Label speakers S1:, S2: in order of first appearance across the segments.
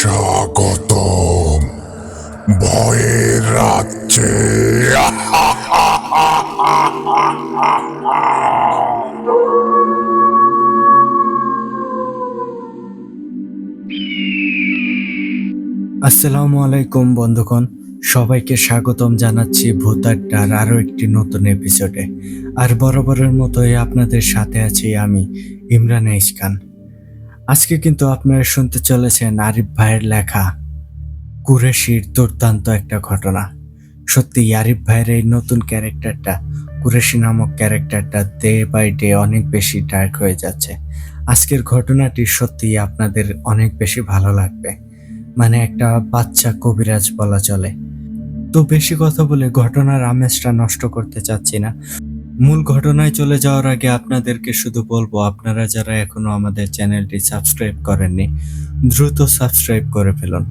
S1: স্বাগতম ভয়ের রাজ্যে।
S2: আসসালামু আলাইকুম বন্ধুগণ, সবাইকে স্বাগতম জানাচ্ছি ভূত আড্ডার আরও একটি নতুন এপিসোডে। আর বরাবরের মতোই আপনাদের সাথে আছি আমি, ইমরান এইচ খান। আজকে কিন্তু আপনারা শুনতে চলেছেন আরিফ ভাইয়ের লেখা কুরেশির দুর্দান্ত একটা ঘটনা। সত্যি আরিফ ভাইয়ের এই নতুন ক্যারেক্টারটা, কুরেশি নামক ক্যারেক্টারটা ডে বাই ডে অনেক বেশি ডার্ক হয়ে যাচ্ছে। আজকের ঘটনাটি সত্যিই আপনাদের অনেক বেশি ভালো লাগবে। মানে একটা বাচ্চা কবিরাজ বলা চলে। তো বেশি কথা বলে ঘটনার আমেজটা নষ্ট করতে চাচ্ছি না। মূল ঘটনায় চলে যাওয়ার আগে আপনাদেরকে শুধু বলবো, আপনারা যারা এখনো আমাদের চ্যানেলটি সাবস্ক্রাইব করেননি, দ্রুত সাবস্ক্রাইব করে ফেলুন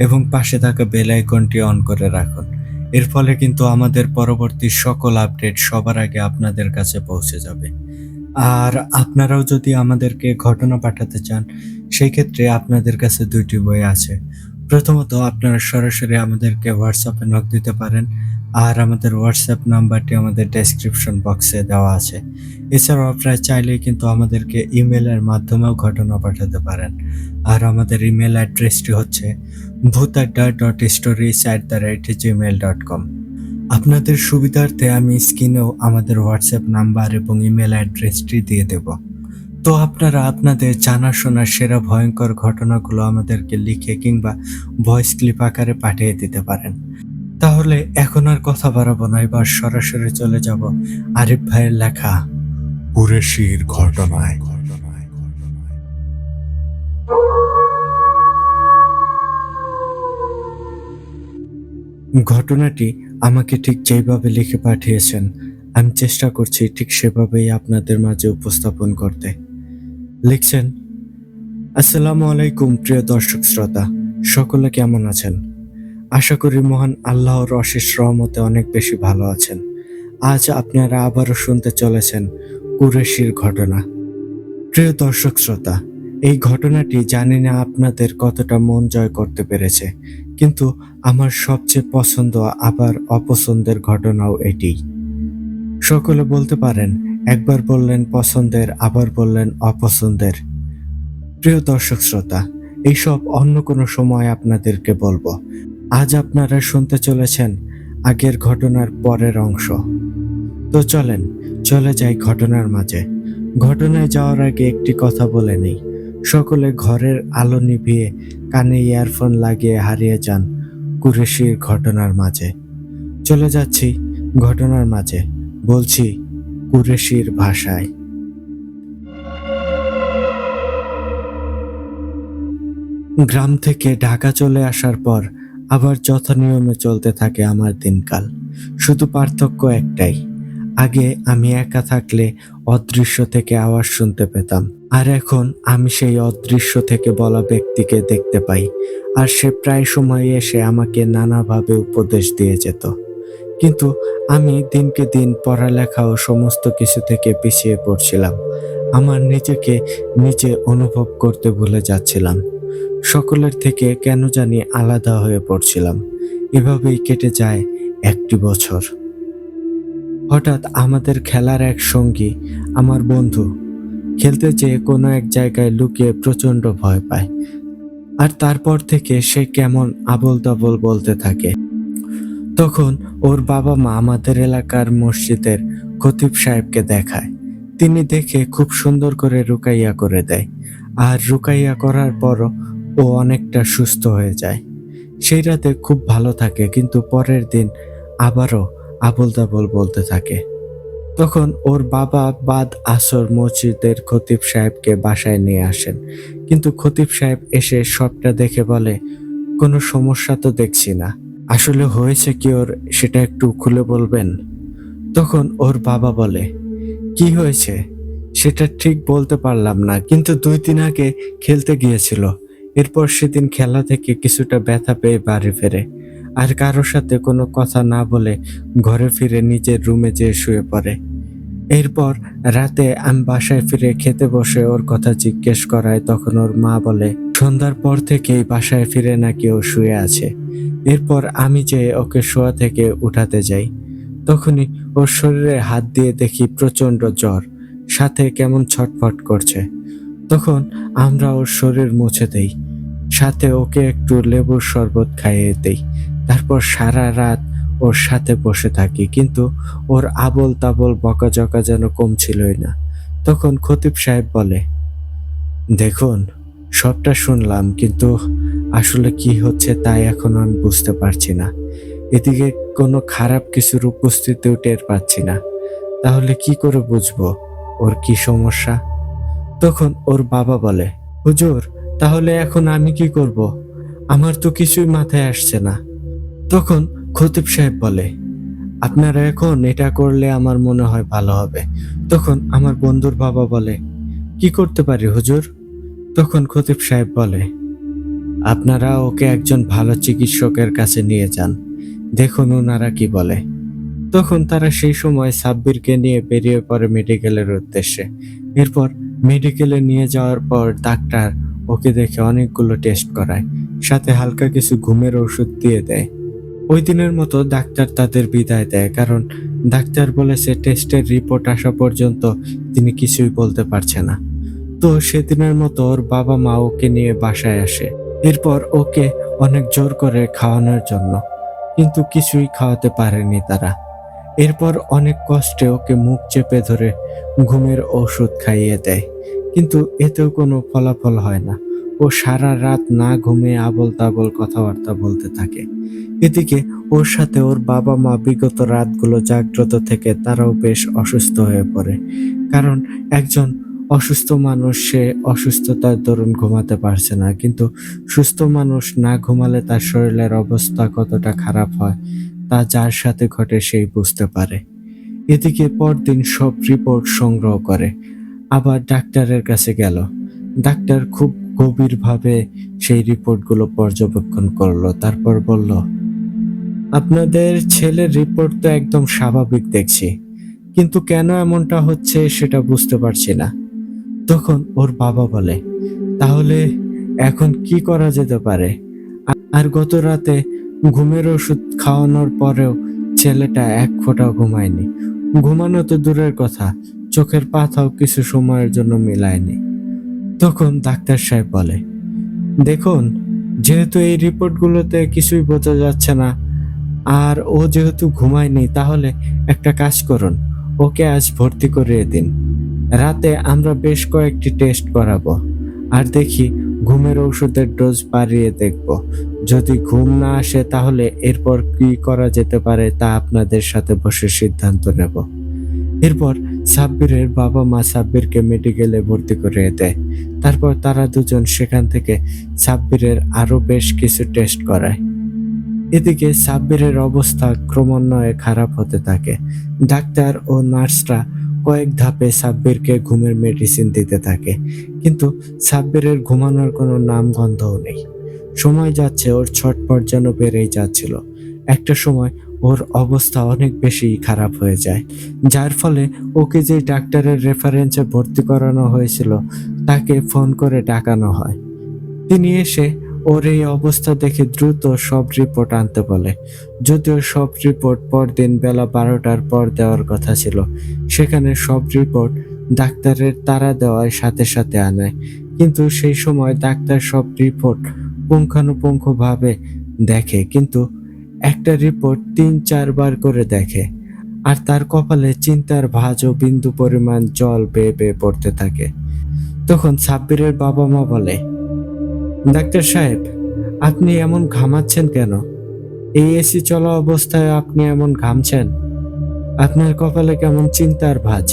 S2: এবং পাশে থাকা বেল আইকনটি অন করে রাখুন। এর ফলে কিন্তু আমাদের পরবর্তী সকল আপডেট সবার আগে আপনাদের কাছে পৌঁছে যাবে। আর আপনারাও যদি আমাদেরকে ঘটনা পাঠাতে চান, সেই ক্ষেত্রে আপনাদের কাছে দুইটি বই আছে। প্রথমত আপনারা সরাসরি আমাদেরকে হোয়াটসঅ্যাপে নক দিতে পারেন, আর আমাদের হোয়াটসঅ্যাপ নাম্বারটি আমাদের ডেসক্রিপশন বক্সে দেওয়া আছে। এছাড়াও আপনারা চাইলেই কিন্তু আমাদেরকে ইমেলের মাধ্যমেও ঘটনা পাঠাতে পারেন। আর আমাদের ইমেল অ্যাড্রেসটি হচ্ছে bhutadda.stories@gmail.com। আপনাদের সুবিধার্থে আমি স্ক্রিনেও আমাদের হোয়াটসঅ্যাপ নাম্বার এবং ইমেল অ্যাড্রেসটি দিয়ে দেব। তো আপনারা আপনাদের জানাশোনা সেরা ভয়ঙ্কর ঘটনাগুলো আমাদেরকে লিখে কিংবা ভয়েস ক্লিপ আকারে পাঠিয়ে দিতে পারেন। তাহলে এখন আর কথা বাড়াবো না, এবার সরাসরি চলে যাব আরিফ ভাইয়ের লেখা
S1: কুরেশির ঘটনায়।
S2: ঘটনাটি আমাকে ঠিক যেভাবে লিখে পাঠিয়েছেন, আমি চেষ্টা করছি ঠিক সেভাবেই আপনাদের মাঝে উপস্থাপন করতে। লিখছেন, আসসালামু আলাইকুম প্রিয় দর্শক শ্রোতা, সকলে কেমন আছেন? আশা করি মহান আল্লাহর অশেষ রহমতে অনেক বেশি ভালো আছেন। আজ আপনারা আবারও শুনতে চলেছেন কুরেশির ঘটনা। প্রিয় দর্শক শ্রোতা, এই ঘটনাটি জানি না আপনাদের কতটা মন জয় করতে পেরেছে, কিন্তু আমার সবচেয়ে পছন্দ আবার অপছন্দের ঘটনাও এটি। সকলে বলতে পারেন, একবার বললেন পছন্দের, আবার বললেন অপছন্দের। প্রিয় দর্শক শ্রোতা, এইসব অন্য কোনো সময় আপনাদেরকে বলবো। আজ আপনারা শুনতে চলেছেন আগের ঘটনার পরের অংশ। তো চলেন চলে যাই ঘটনার মাঝে। ঘটনায় যাওয়ার আগে একটি কথা বলে নেই, সকলে ঘরের আলো নিভিয়ে কানে ইয়ারফোন লাগিয়ে হারিয়ে যান কুরেশির ঘটনার মাঝে। চলে যাচ্ছি ঘটনার মাঝে, বলছি কুরেশির ভাষায়। গ্রাম থেকে ঢাকা চলে আসার পর আবার যথানিয়মে চলতে থাকে আমার দিনকাল। শুধু পার্থক্য একটাই, আগে আমি একা থাকলে অদৃশ্য থেকে আওয়াজ শুনতে পেতাম, আর এখন আমি সেই অদৃশ্য থেকে বলা ব্যক্তিকে দেখতে পাই, আর সে প্রায় সময় এসে আমাকে নানাভাবে উপদেশ দিয়ে যেত। কিন্তু আমি দিনকে দিন পড়ালেখা ও সমস্ত কিছু থেকে পিছিয়ে পড়ছিলাম। আমার নিজেকে নিজে অনুভব করতে ভুলে যাচ্ছিলাম। সকলের থেকে কেন জানি আলাদা হয়ে পড়ছিলাম। এভাবেই কেটে যায় একটি বছর। হঠাৎ আমাদের খেলার এক সঙ্গী, আমার বন্ধু, খেলতে যেয়ে কোনো এক জায়গায় লুকিয়ে প্রচণ্ড ভয় পায়। আর তারপর থেকে সে কেমন আবোল তাবোল বলতে থাকে। তখন ওর বাবা মা আমাদের এলাকার মসজিদের খতিব সাহেবকে দেখায়। তিনি দেখে খুব সুন্দর করে রুকাইয়া করে দেয়, আর রুকাইয়া করার পরও ও অনেকটা সুস্থ হয়ে যায়। সেই রাতে খুব ভালো থাকে, কিন্তু পরের দিন আবারও আবোল তাবোল বলতে থাকে। তখন ওর বাবা বাদ আসর মসজিদের খতিব সাহেবকে বাসায় নিয়ে আসেন, কিন্তু খতিব সাহেব এসে সবটা দেখে বলে, কোনো সমস্যা তো দেখছি না, আসলে হয়েছে কি ওর সেটা একটু খুলে বলবেন? তখন ওর বাবা বলে, কি হয়েছে সেটা ঠিক বলতে পারলাম না, কিন্তু 2 দিন আগে খেলতে গিয়েছিল, এরপর সেদিন খেলা থেকে কিছুটা ব্যথা পেয়ে বাড়ি ফেরে, আর কারোর সাথে কোনো কথা না বলে ঘরে ফিরে নিজের রুমে যেয়ে শুয়ে পড়ে। এরপর রাতে আমি বাসায় ফিরে খেতে বসে ওর কথা জিজ্ঞেস করায় তখন ওর মা বলে, সন্ধ্যার পর থেকেই বাসায় ফিরে নাকি ও শুয়ে আছে। এরপর আমি যে ওকে শোয়া থেকে উঠাতে যাই, তখনই ওর শরীরে হাত দিয়ে দেখি প্রচন্ড জ্বর, সাথে কেমন ছটফট করছে। তখন আমরা ওর শরীর মুছে দেই, সাথে ওকে একটু লেবুর শরবত খাইয়ে দেই। তারপর সারা রাত ওর সাথে বসে থাকি, কিন্তু ওর আবোল তাবোল বকাঝকা যেন কমছিলই না। তখন খতিব সাহেব বলে, দেখুন, সবটা শুনলাম, কিন্তু আসলে কি হচ্ছে তাই এখন আমি বুঝতে পারছি না। এদিকে কোনো খারাপ কিছুর উপস্থিতিও টের পাচ্ছি না। তাহলে কি করে বুঝবো ওর কি সমস্যা? তখন ওর বাবা বলে, হুজুর, তাহলে এখন আমি কি করব? আমার তো কিছুই মাথায় আসছে না। তখন খতিব সাহেব বলে, আপনারা এখন এটা করলে আমার মনে হয় ভালো হবে। তখন আমার বন্ধুর বাবা বলে, কি করতে পারি হুজুর? তখন খতিব সাহেব বলে, আপনারা ওকে একজন ভালো চিকিৎসকের কাছে নিয়ে যান, দেখুন ওনারা কি বলে। তখন তারা সেই সময় সাব্বিরকে নিয়ে বেরিয়ে পড়ে মেডিকেলের উদ্দেশ্যে। এরপর মেডিকেলে নিয়ে যাওয়ার পর ডাক্তার ওকে দেখে অনেকগুলো টেস্ট করায়, সাথে হালকা কিছু ঘুমের ওষুধ দিয়ে দেয়। ওই দিনের মতো ডাক্তার তাদের বিদায় দেয়, কারণ ডাক্তার বলেছে টেস্টের রিপোর্ট আসা পর্যন্ত তিনি কিছুই বলতে পারছে না। তো সেদিনের মতো ওর বাবা মা ওকে নিয়ে বাসায় আসে। এরপর ওকে অনেক জোর করে খাওয়ানোর জন্য, কিন্তু কিছুই খাওয়াতে পারেনি তারা। এরপর অনেক কষ্টে ওকে মুখ চেপে ধরে ঘুমের ওষুধ খাইয়ে দেয়, কিন্তু এতেও কোনো ফলাফল হয় না। ও সারা রাত না ঘুমিয়ে আবোল তাবোল কথাবার্তা বলতে থাকে। এদিকে ওর সাথে ওর বাবা মা বিগত রাতগুলো জাগ্রত থেকে তারাও বেশ অসুস্থ হয়ে পড়ে, কারণ একজন অসুস্থ মানুষ সে অসুস্থতার দরুন ঘুমাতে পারছে না, কিন্তু সুস্থ মানুষ না ঘুমালে তার শরীরের অবস্থা কতটা খারাপ হয় তা যার সাথে ঘটে সেই বুঝতে পারে। এদিকে পরদিন সব রিপোর্ট সংগ্রহ করে আবার ডাক্তারের কাছে গেল। ডাক্তার খুব গভীরভাবে সেই রিপোর্টগুলো পর্যবেক্ষণ করলো, তারপর বলল, আপনাদের ছেলের রিপোর্ট তো একদম স্বাভাবিক দেখছি, কিন্তু কেন এমনটা হচ্ছে সেটা বুঝতে পারছি না। তখন ওর বাবা বলে, তাহলে এখন কি করা যেতে পারে? আর গত রাতে ঘুমের ওষুধ খাওয়ানোর পরেও ছেলেটা এক ফোঁটাও ঘুমায়নি। ঘুমানো তো দূরের কথা, চোখের পাতাও কিছু সময়ের জন্য মেলায়নি। তখন ডাক্তার সাহেব বলে, দেখুন, যেহেতু এই রিপোর্টগুলোতে কিছুই বোঝা যাচ্ছে না, আর ও যেহেতু ঘুমায়নি, তাহলে একটা কাজ করুন, ওকে আজ ভর্তি করিয়ে দিন। রাতে আমরা বেশ কয়েকটি টেস্ট করাবো, আর দেখি ঘুমের ঔষধের ডোজ বাড়িয়ে দেখব। যদি ঘুম না আসে তাহলে এরপর কি করা যেতে পারে তা আপনাদের সাথে বসে সিদ্ধান্ত নেব। এরপর সাব্বিরের বাবা মা সাব্বিরকে মেডিকেলে ভর্তি করিয়ে দেয়। তারপর তারা দুজন সেখান থেকে সাব্বিরের আরো বেশ কিছু টেস্ট করায়। এদিকে সাব্বিরের অবস্থা ক্রমান্বয়ে খারাপ হতে থাকে। ডাক্তার ও নার্সরা কয়েক ধাপে সাব্বিরকে ঘুমের মেডিসিন দিতে থাকে, কিন্তু সাব্বিরের ঘুমানোর কোনো নামগন্ধও নেই। সময় যাচ্ছে, ওর ছটফট যেন বেড়েই যাচ্ছিল। একটা সময় ওর অবস্থা অনেক বেশি খারাপ হয়ে যায়, যার ফলে ওকে যে ডাক্তারের রেফারেন্সে ভর্তি করানো হয়েছিল তাকে ফোন করে ডাকানো হয়। তিনি এসে ওর এই অবস্থা দেখে দ্রুত সব রিপোর্ট আনতে বলে। যদিও সব রিপোর্ট পরদিন বেলা 12টার পর দেওয়ার কথা ছিল, সেখানে সব রিপোর্ট ডাক্তারের তাড়া দেওয়ার সাথে সাথে আনায়, কিন্তু সেই সময় ডাক্তার সব রিপোর্ট পুঙ্খানুপুঙ্খভাবে দেখে, কিন্তু একটা রিপোর্ট 3-4 বার করে দেখে, আর তার কপালে চিন্তার ভাঁজ ও বিন্দু পরিমাণ জল বেয়ে বেয়ে পড়তে থাকে। তখন সাব্বিরের বাবা মা বলে, ডাক্তার সাহেব, আপনি এমন ঘামাচ্ছেন কেন? এই এসি চলা অবস্থায় আপনি এমন ঘামছেন? আপনার কপালে কেমন চিন্তার ভাঁজ?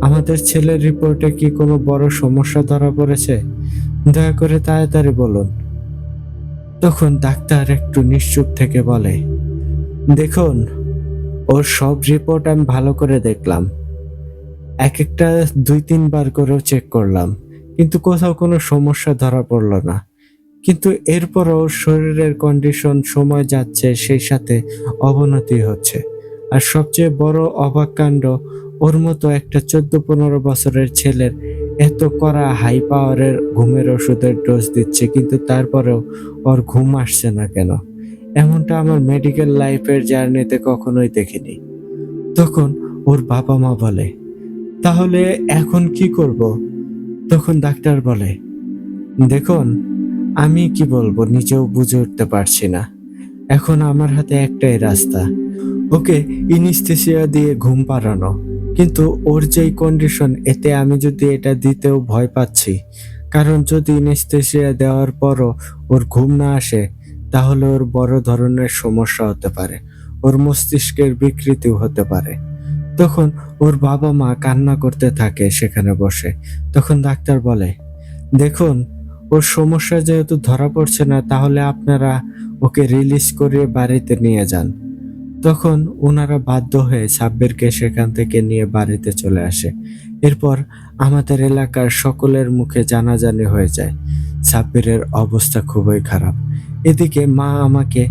S2: আমাদের ছেলের রিপোর্টে কি কোনো বড় সমস্যা ধরা পড়েছে? দয়া করে তাড়াতাড়ি বলুন। তখন ডাক্তার একটু নিশ্চুপ থেকে বলে, দেখুন, ওর সব রিপোর্ট আমি ভালো করে দেখলাম, এক একটা 2-3 বার করেও চেক করলাম, কিন্তু কোথাও কোনো সমস্যা ধরা পড়লো না। কিন্তু এরপরও ওর শরীরের কন্ডিশন সময় যাচ্ছে সেই সাথে অবনতি হচ্ছে। আর সবচেয়ে বড় অবাক কাণ্ড, ওর মতো একটা 14-15 বছরের ছেলের এত কড়া হাই পাওয়ারের ঘুমের ওষুধের ডোজ দিচ্ছে, কিন্তু তারপরেও ওর ঘুম আসছে না কেন? এমনটা আমার মেডিকেল লাইফের জার্নিতে কখনোই দেখিনি। তখন ওর বাবা মা বলে, তাহলে এখন কি করব? তখন ডাক্তার বলে, দেখুন, আমি কি বলবো নিজেও বুঝে উঠতে পারছি না। এখন আমার হাতে একটাই রাস্তা, ওকে ইনিস্থেসিয়া দিয়ে ঘুম পাড়ানো। কিন্তু ওর যেই কন্ডিশন, এতে আমি যদি এটা দিতেও ভয় পাচ্ছি। কারণ যদি ইনিস্থেসিয়া দেওয়ার পরও ওর ঘুম না আসে, তাহলে ওর বড় ধরনের সমস্যা হতে পারে, ওর মস্তিষ্কের বিকৃতিও হতে পারে। তখন ওর বাবা মা কান্না করতে থাকে সেখানে বসে। তখন ডাক্তার বলে, দেখুন, ওর সমস্যা যেহেতু ধরা পড়ছে না, তাহলে আপনারা ওকে রিলিজ করে বাড়িতে নিয়ে যান। তখন ওনারা বাধ্য হয়ে সাব্বিরকে সেখান থেকে নিয়ে বাড়িতে চলে আসে। এরপর আমাদের এলাকার সকলের মুখে জানাজানি হয়ে যায়, সাব্বিরের অবস্থা খুবই খারাপ। এদিকে মা আমাকে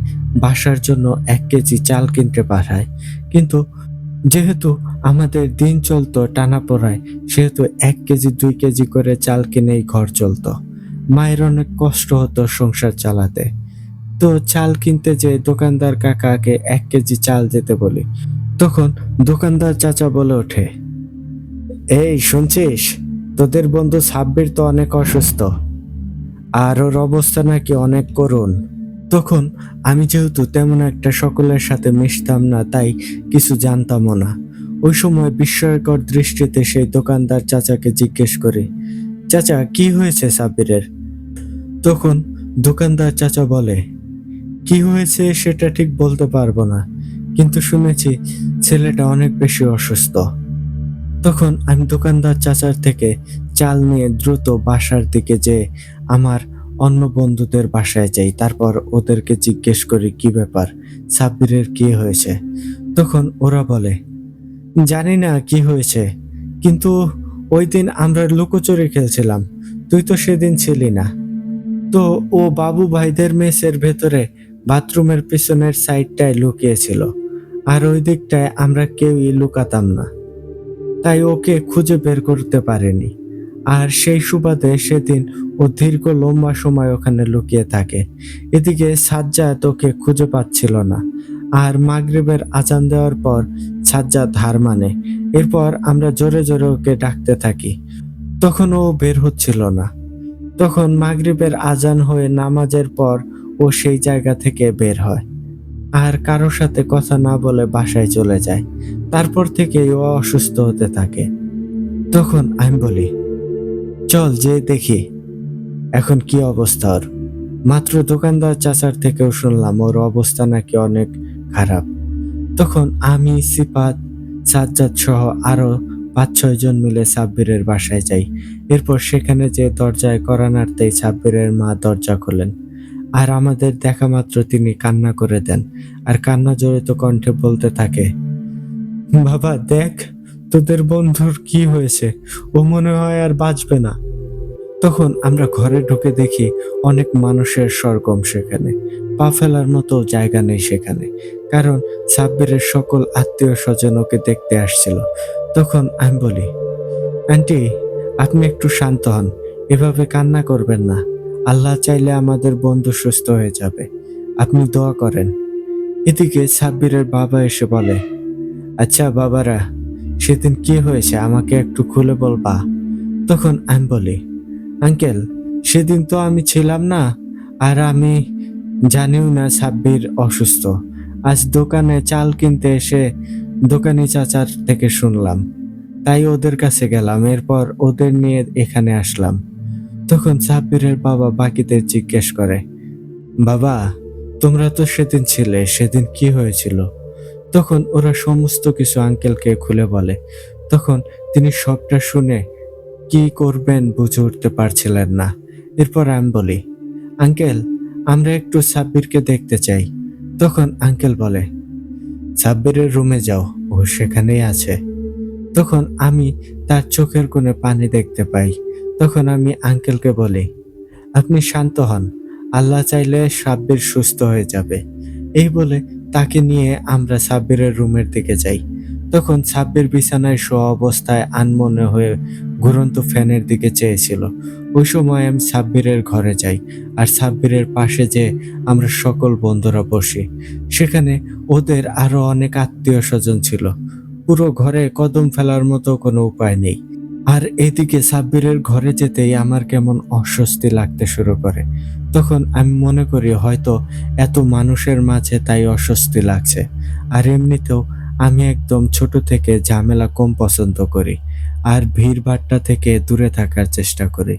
S2: বাসার জন্য 1 কেজি চাল কিনতে পাঠায়, কিন্তু যেহেতু আমাদের দিন চলতো টানাপোড়ায়, সেহেতু 1 কেজি 2 কেজি করে চাল কিনেই ঘর চলতো। মায়ের অনেক কষ্ট হতো সংসার চালাতে। তো চাল কিনতে যেয়ে দোকানদার কাকাকে 1 কেজি চাল দিতে বলি। তখন দোকানদার চাচা বলে ওঠে, এই শুনছিস, তোদের বন্ধু সাব্বির তো অনেক অসুস্থ, আর ওর অবস্থা নাকি অনেক করুণ। তখন আমি যেহেতু তেমন একটা সকলের সাথে মিশতাম না, তাই কিছু জানতামও না। ওই সময় বিস্ময়কর দৃষ্টিতে সেই দোকানদার চাচাকে জিজ্ঞেস করি, চাচা, কি হয়েছে সাব্বিরের? তখন দোকানদার চাচা বলে, কি হয়েছে সেটা ঠিক বলতে পারবো না, কিন্তু শুনেছি ছেলেটা অনেক বেশি অসুস্থ। তখন আমি দোকানদার চাচার থেকে চাল নিয়ে দ্রুত বাসার দিকে যেয়ে আমার অন্য বন্ধুদের বাসায় যাই। তারপর ওদেরকে জিজ্ঞেস করি কি ব্যাপার, সাব্বিরের কি হয়েছে। তখন ওরা বলে, জানি না কি হয়েছে, কিন্তু ওই দিন আমরা লুকোচুরি খেলছিলাম, তুই তো সেদিন ছিলি না। তো ও বাবু ভাইদের মেসের ভেতরে বাথরুমের পিছনের সাইডটায় লুকিয়েছিল, আর ওই দিকটায় আমরা কেউই লুকাতাম না, তাই ওকে খুঁজে বের করতে পারেনি। আর সেই সুবাদে সেদিন ও দীর্ঘ লম্বা সময় ওখানে লুকিয়ে থাকে। এদিকে সাজ্জাদ ওকে খুঁজে পাচ্ছিল না, আর মাগরিবের আজান দেওয়ার পর সাজ্জাদ হার মানে। এরপর আমরা জোরে জোরে ওকে ডাকতে থাকি, তখন ও বের হচ্ছিল না। তখন মাগরিবের আজান হয়ে নামাজের পর ও সেই জায়গা থেকে বের হয়, আর কারোর সাথে কথা না বলে বাসায় চলে যায়। তারপর থেকেই ও অসুস্থ হতে থাকে। তখন আমি বলি, চল যে দেখি এখন কি অবস্থা ওর। মাত্র দোকানদার চাচার থেকেও শুনলাম ওর অবস্থা নাকি অনেক খারাপ। তখন আমি, সিফাত, সাজ্জাদ সহ আরো 5-6 জন মিলে সাব্বিরের বাসায় যাই। এরপর সেখানে যে দরজায় কড়া নাড়তেই সাব্বিরের মা দরজা খোলেন, আর আমাদের দেখা মাত্র তিনি কান্না করে দেন, আর কান্না জড়িত কণ্ঠে বলতে থাকে, বাবা দেখ, তোদের বন্ধুর কি হয়েছে, ও মনে হয় আর বাঁচবে না। তখন আমরা ঘরে ঢুকে দেখি অনেক মানুষের সরগম সেখানে, পা ফেলার মতো জায়গা নেই সেখানে, কারণ সাব্বিরের সকল আত্মীয় স্বজন ওকে দেখতে আসছিল। তখন আমি বলি, আন্টি, আপনি একটু শান্ত হন, এভাবে কান্না করবেন না। আল্লাহ চাইলে আমাদের বন্ধু সুস্থ হয়ে যাবে, আপনি দোয়া করেন। এদিকে সাব্বিরের বাবা এসে বলে, আচ্ছা বাবারা, সেদিন কি হয়েছে আমাকে একটু খুলে বলবা? তখন আমি বলি, আঙ্কেল, সেদিন তো আমি ছিলাম না, আর আমি জানিও না সাব্বির অসুস্থ। আজ দোকানে চাল কিনতে এসে দোকানি চাচার থেকে শুনলাম, তাই ওদের কাছে গেলাম, এরপর ওদের নিয়ে এখানে আসলাম। তখন সাব্বিরের বাবা বাকিদের জিজ্ঞেস করে, বাবা, তোমরা তো সেদিন ছিলে, সেদিন কি হয়েছিল? তখন ওরা সমস্ত কিছু আঙ্কেলকে খুলে বলে। তখন তিনি সবটা শুনে কি করবেন বুঝে উঠতে পারছিলেন না। এরপর আমি বলি, আঙ্কেল, আমরা একটু সাব্বিরকে দেখতে চাই। তখন আঙ্কেল বলে, সাব্বিরের রুমে যাও, ও সেখানেই আছে। তখন আমি তার চোখের কোণে পানি দেখতে পাই। তখন আমি আঙ্কেলকে বলি, আপনি শান্ত হন, আল্লাহ চাইলে সাব্বির সুস্থ হয়ে যাবে। এই বলে তাকে নিয়ে আমরা সাব্বিরের রুমের দিকে যাই। তখন সাব্বির বিছানায় শোয়া অবস্থায় আনমনে হয়ে ঘুরন্ত ফ্যানের দিকে চেয়েছিল। ওই সময় আমি সাব্বিরের ঘরে যাই, আর সাব্বিরের পাশে যে আমরা সকল বন্ধুরা বসি। সেখানে ওদের আরো অনেক আত্মীয় স্বজন ছিল। পুরো ঘরে কদম ফেলার মতো কোনো উপায় নেই। আর এদিকে সাব্বিরের ঘরে যেতেই আমার কেমন অস্বস্তি লাগতে শুরু করে। তখন আমি মনে করি হয়তো এত মানুষের মাঝে তাই অস্বস্তি লাগছে। আর এমনিতেও আমি একদম ছোট থেকে ঝামেলা কম পছন্দ করি, আর ভিড়ভাট্টা থেকে দূরে থাকার চেষ্টা করি।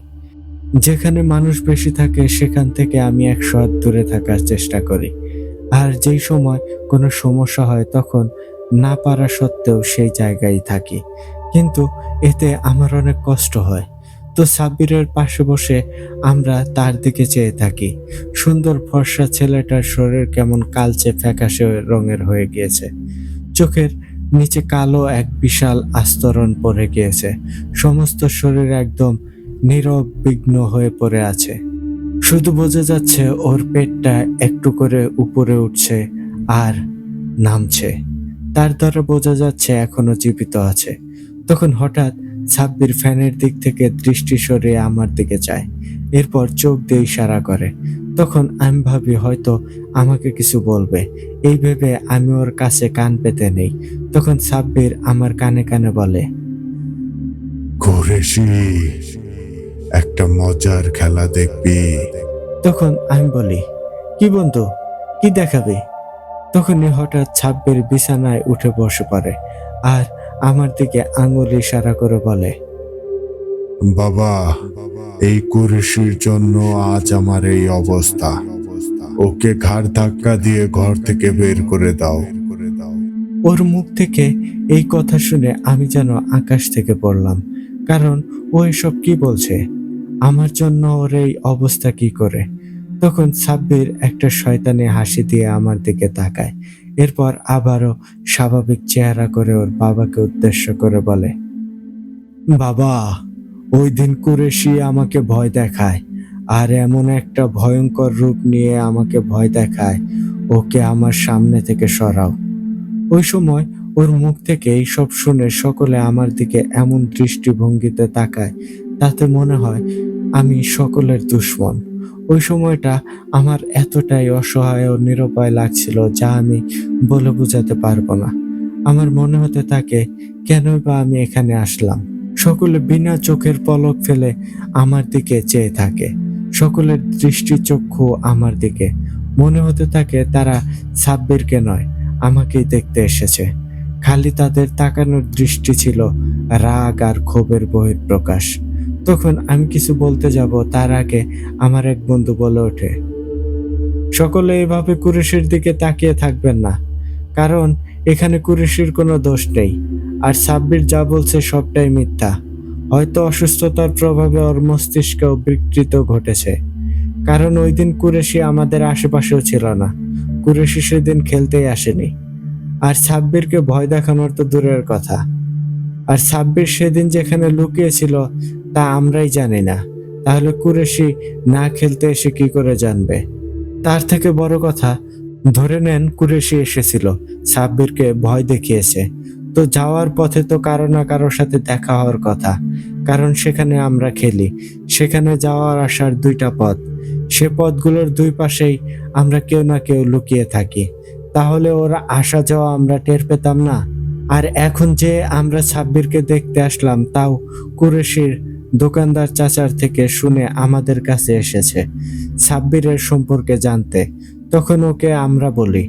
S2: যেখানে মানুষ বেশি থাকে সেখান থেকে আমি ১০০ হাত দূরে থাকার চেষ্টা করি। আর যেই সময় কোনো সমস্যা হয় তখন না পারা সত্ত্বেও সেই জায়গায় থাকি। কিন্তু এতে আমার অনেক কষ্ট হয়। তো সাব্বিরের পাশে বসে আমরা তার দিকে চেয়ে থাকি। সুন্দর ফর্সা ছেলেটার শরীর কেমন কালচে ফ্যাকাশে রঙের হয়ে গিয়েছে। চোখের নিচে কালো এক বিশাল আস্তরণ পড়ে গিয়েছে। সমস্ত শরীর একদম নিরবিঘ্ন হয়ে পড়ে আছে। শুধু বোঝা যাচ্ছে ওর পেটটা একটু করে উপরে উঠছে আর নামছে। তার দ্বারা বোঝা যাচ্ছে এখনো জীবিত আছে। তখন হঠাৎ সাব্বির ফ্যানের দিক থেকে দৃষ্টি সরিয়ে আমার দিকে চায়। এরপর চোখ দিয়ে ইশারা করে। তখন আমি ভাবি হয়তো আমাকে কিছু বলবে। এই ভেবে আমি ওর কাছে কান পেতে নেই। তখন সাব্বির আমার কানে কানে বলে,
S1: কুরেশি, একটা মজার খেলা দেখবি?
S2: তখন আমি বলি, কি বন্ধু, কি দেখাবে? তখনই হঠাৎ সাব্বির বিছানায় উঠে বসে পড়ে আর আমার দিকে আঙুল ইশারা করে বলে,
S1: বাবা, এই কুরেশির জন্য আজ আমার এই অবস্থা। ওকে ঘাড় ধাক্কা দিয়ে ঘর থেকে বের করে দাও।
S2: ওর মুখ থেকে এই কথা শুনে আমি যেন আকাশ থেকে পড়লাম। কারণ ও এসব কি বলছে? আমার জন্য ওর এই অবস্থা কি করে? তখন সাব্বির একটা শয়তানি হাসি দিয়ে আমার দিকে তাকায়। এরপর আবারও স্বাভাবিক চেহারা করে ওর বাবাকে উদ্দেশ্য করে বলে, বাবা, ওই দিন কুরেশি আমাকে ভয় দেখায়, আর এমন একটা ভয়ঙ্কর রূপ নিয়ে আমাকে ভয় দেখায়। ওকে আমার সামনে থেকে সরাও। ওই সময় ওর মুখ থেকে এইসব শুনে সকলে আমার দিকে এমন দৃষ্টিভঙ্গিতে তাকায়, তাতে মনে হয় আমি সকলের দুশমন। ওই সময়টা আমার এতটাই অসহায় ও নিরুপায় লাগছিল যা আমি বলে বোঝাতে পারবো না। আমার মনে হতে থাকে, কেনই বা আমি এখানে আসলাম। সকলে বিনা চোখের পলক ফেলে আমার দিকে চেয়ে থাকে। সকলের দৃষ্টিচক্ষু আমার দিকে। মনে হতে থাকে তারা সাব্বিরকে নয়, আমাকেই দেখতে এসেছে। খালি তাদের তাকানোর দৃষ্টি ছিল রাগ আর ক্ষোভের বহিঃপ্রকাশ। তখন আমি কিছু বলতে যাব তার আগে আমার এক বন্ধু বলে ওঠে, সকলে এভাবে কুরেশির দিকে তাকিয়ে থাকবেন না, কারণ এখানে কুরেশির কোনো দোষ নেই। আর সাব্বির যা বলছে সবটাই মিথ্যা। হয়তো অসুস্থতার প্রভাবে ওর মস্তিষ্কেও বিকৃত ঘটেছে। কারণ ওই দিন কুরেশি আমাদের আশেপাশেও ছিল না। কুরেশি সেদিন খেলতেই আসেনি। আর সাব্বিরকে ভয় দেখানোর তো দূরের কথা। আর সাব্বির সেদিন যেখানে লুকিয়েছিল তা আমরাই জানি না। তাহলে কুরেশি না খেলতে এসে কি করে জানবে? তার থেকে বড় কথা, ধরে নেন কুরেশি এসেছিল, সাব্বিরকে ভয় দেখিয়েছে, তো যাওয়ার পথে তো কারো না কারোর সাথে দেখা হওয়ার কথা। কারণ সেখানে আমরা খেলি। সেখানে যাওয়ার আসার দুইটা পথ। সে পথগুলোর দুই পাশেই আমরা কেউ না কেউ লুকিয়ে থাকি। তাহলে ওরা আসা যাওয়া আমরা টের পেতাম না? আর এখন যে আমরা সাব্বিরকে দেখতে আসলাম, তাও কুরেশির দোকানদার চাচার থেকে শুনে আমাদের কাছে এসেছে সাব্বিরের সম্পর্কে জানতে। তখন ওকে আমরা বলি,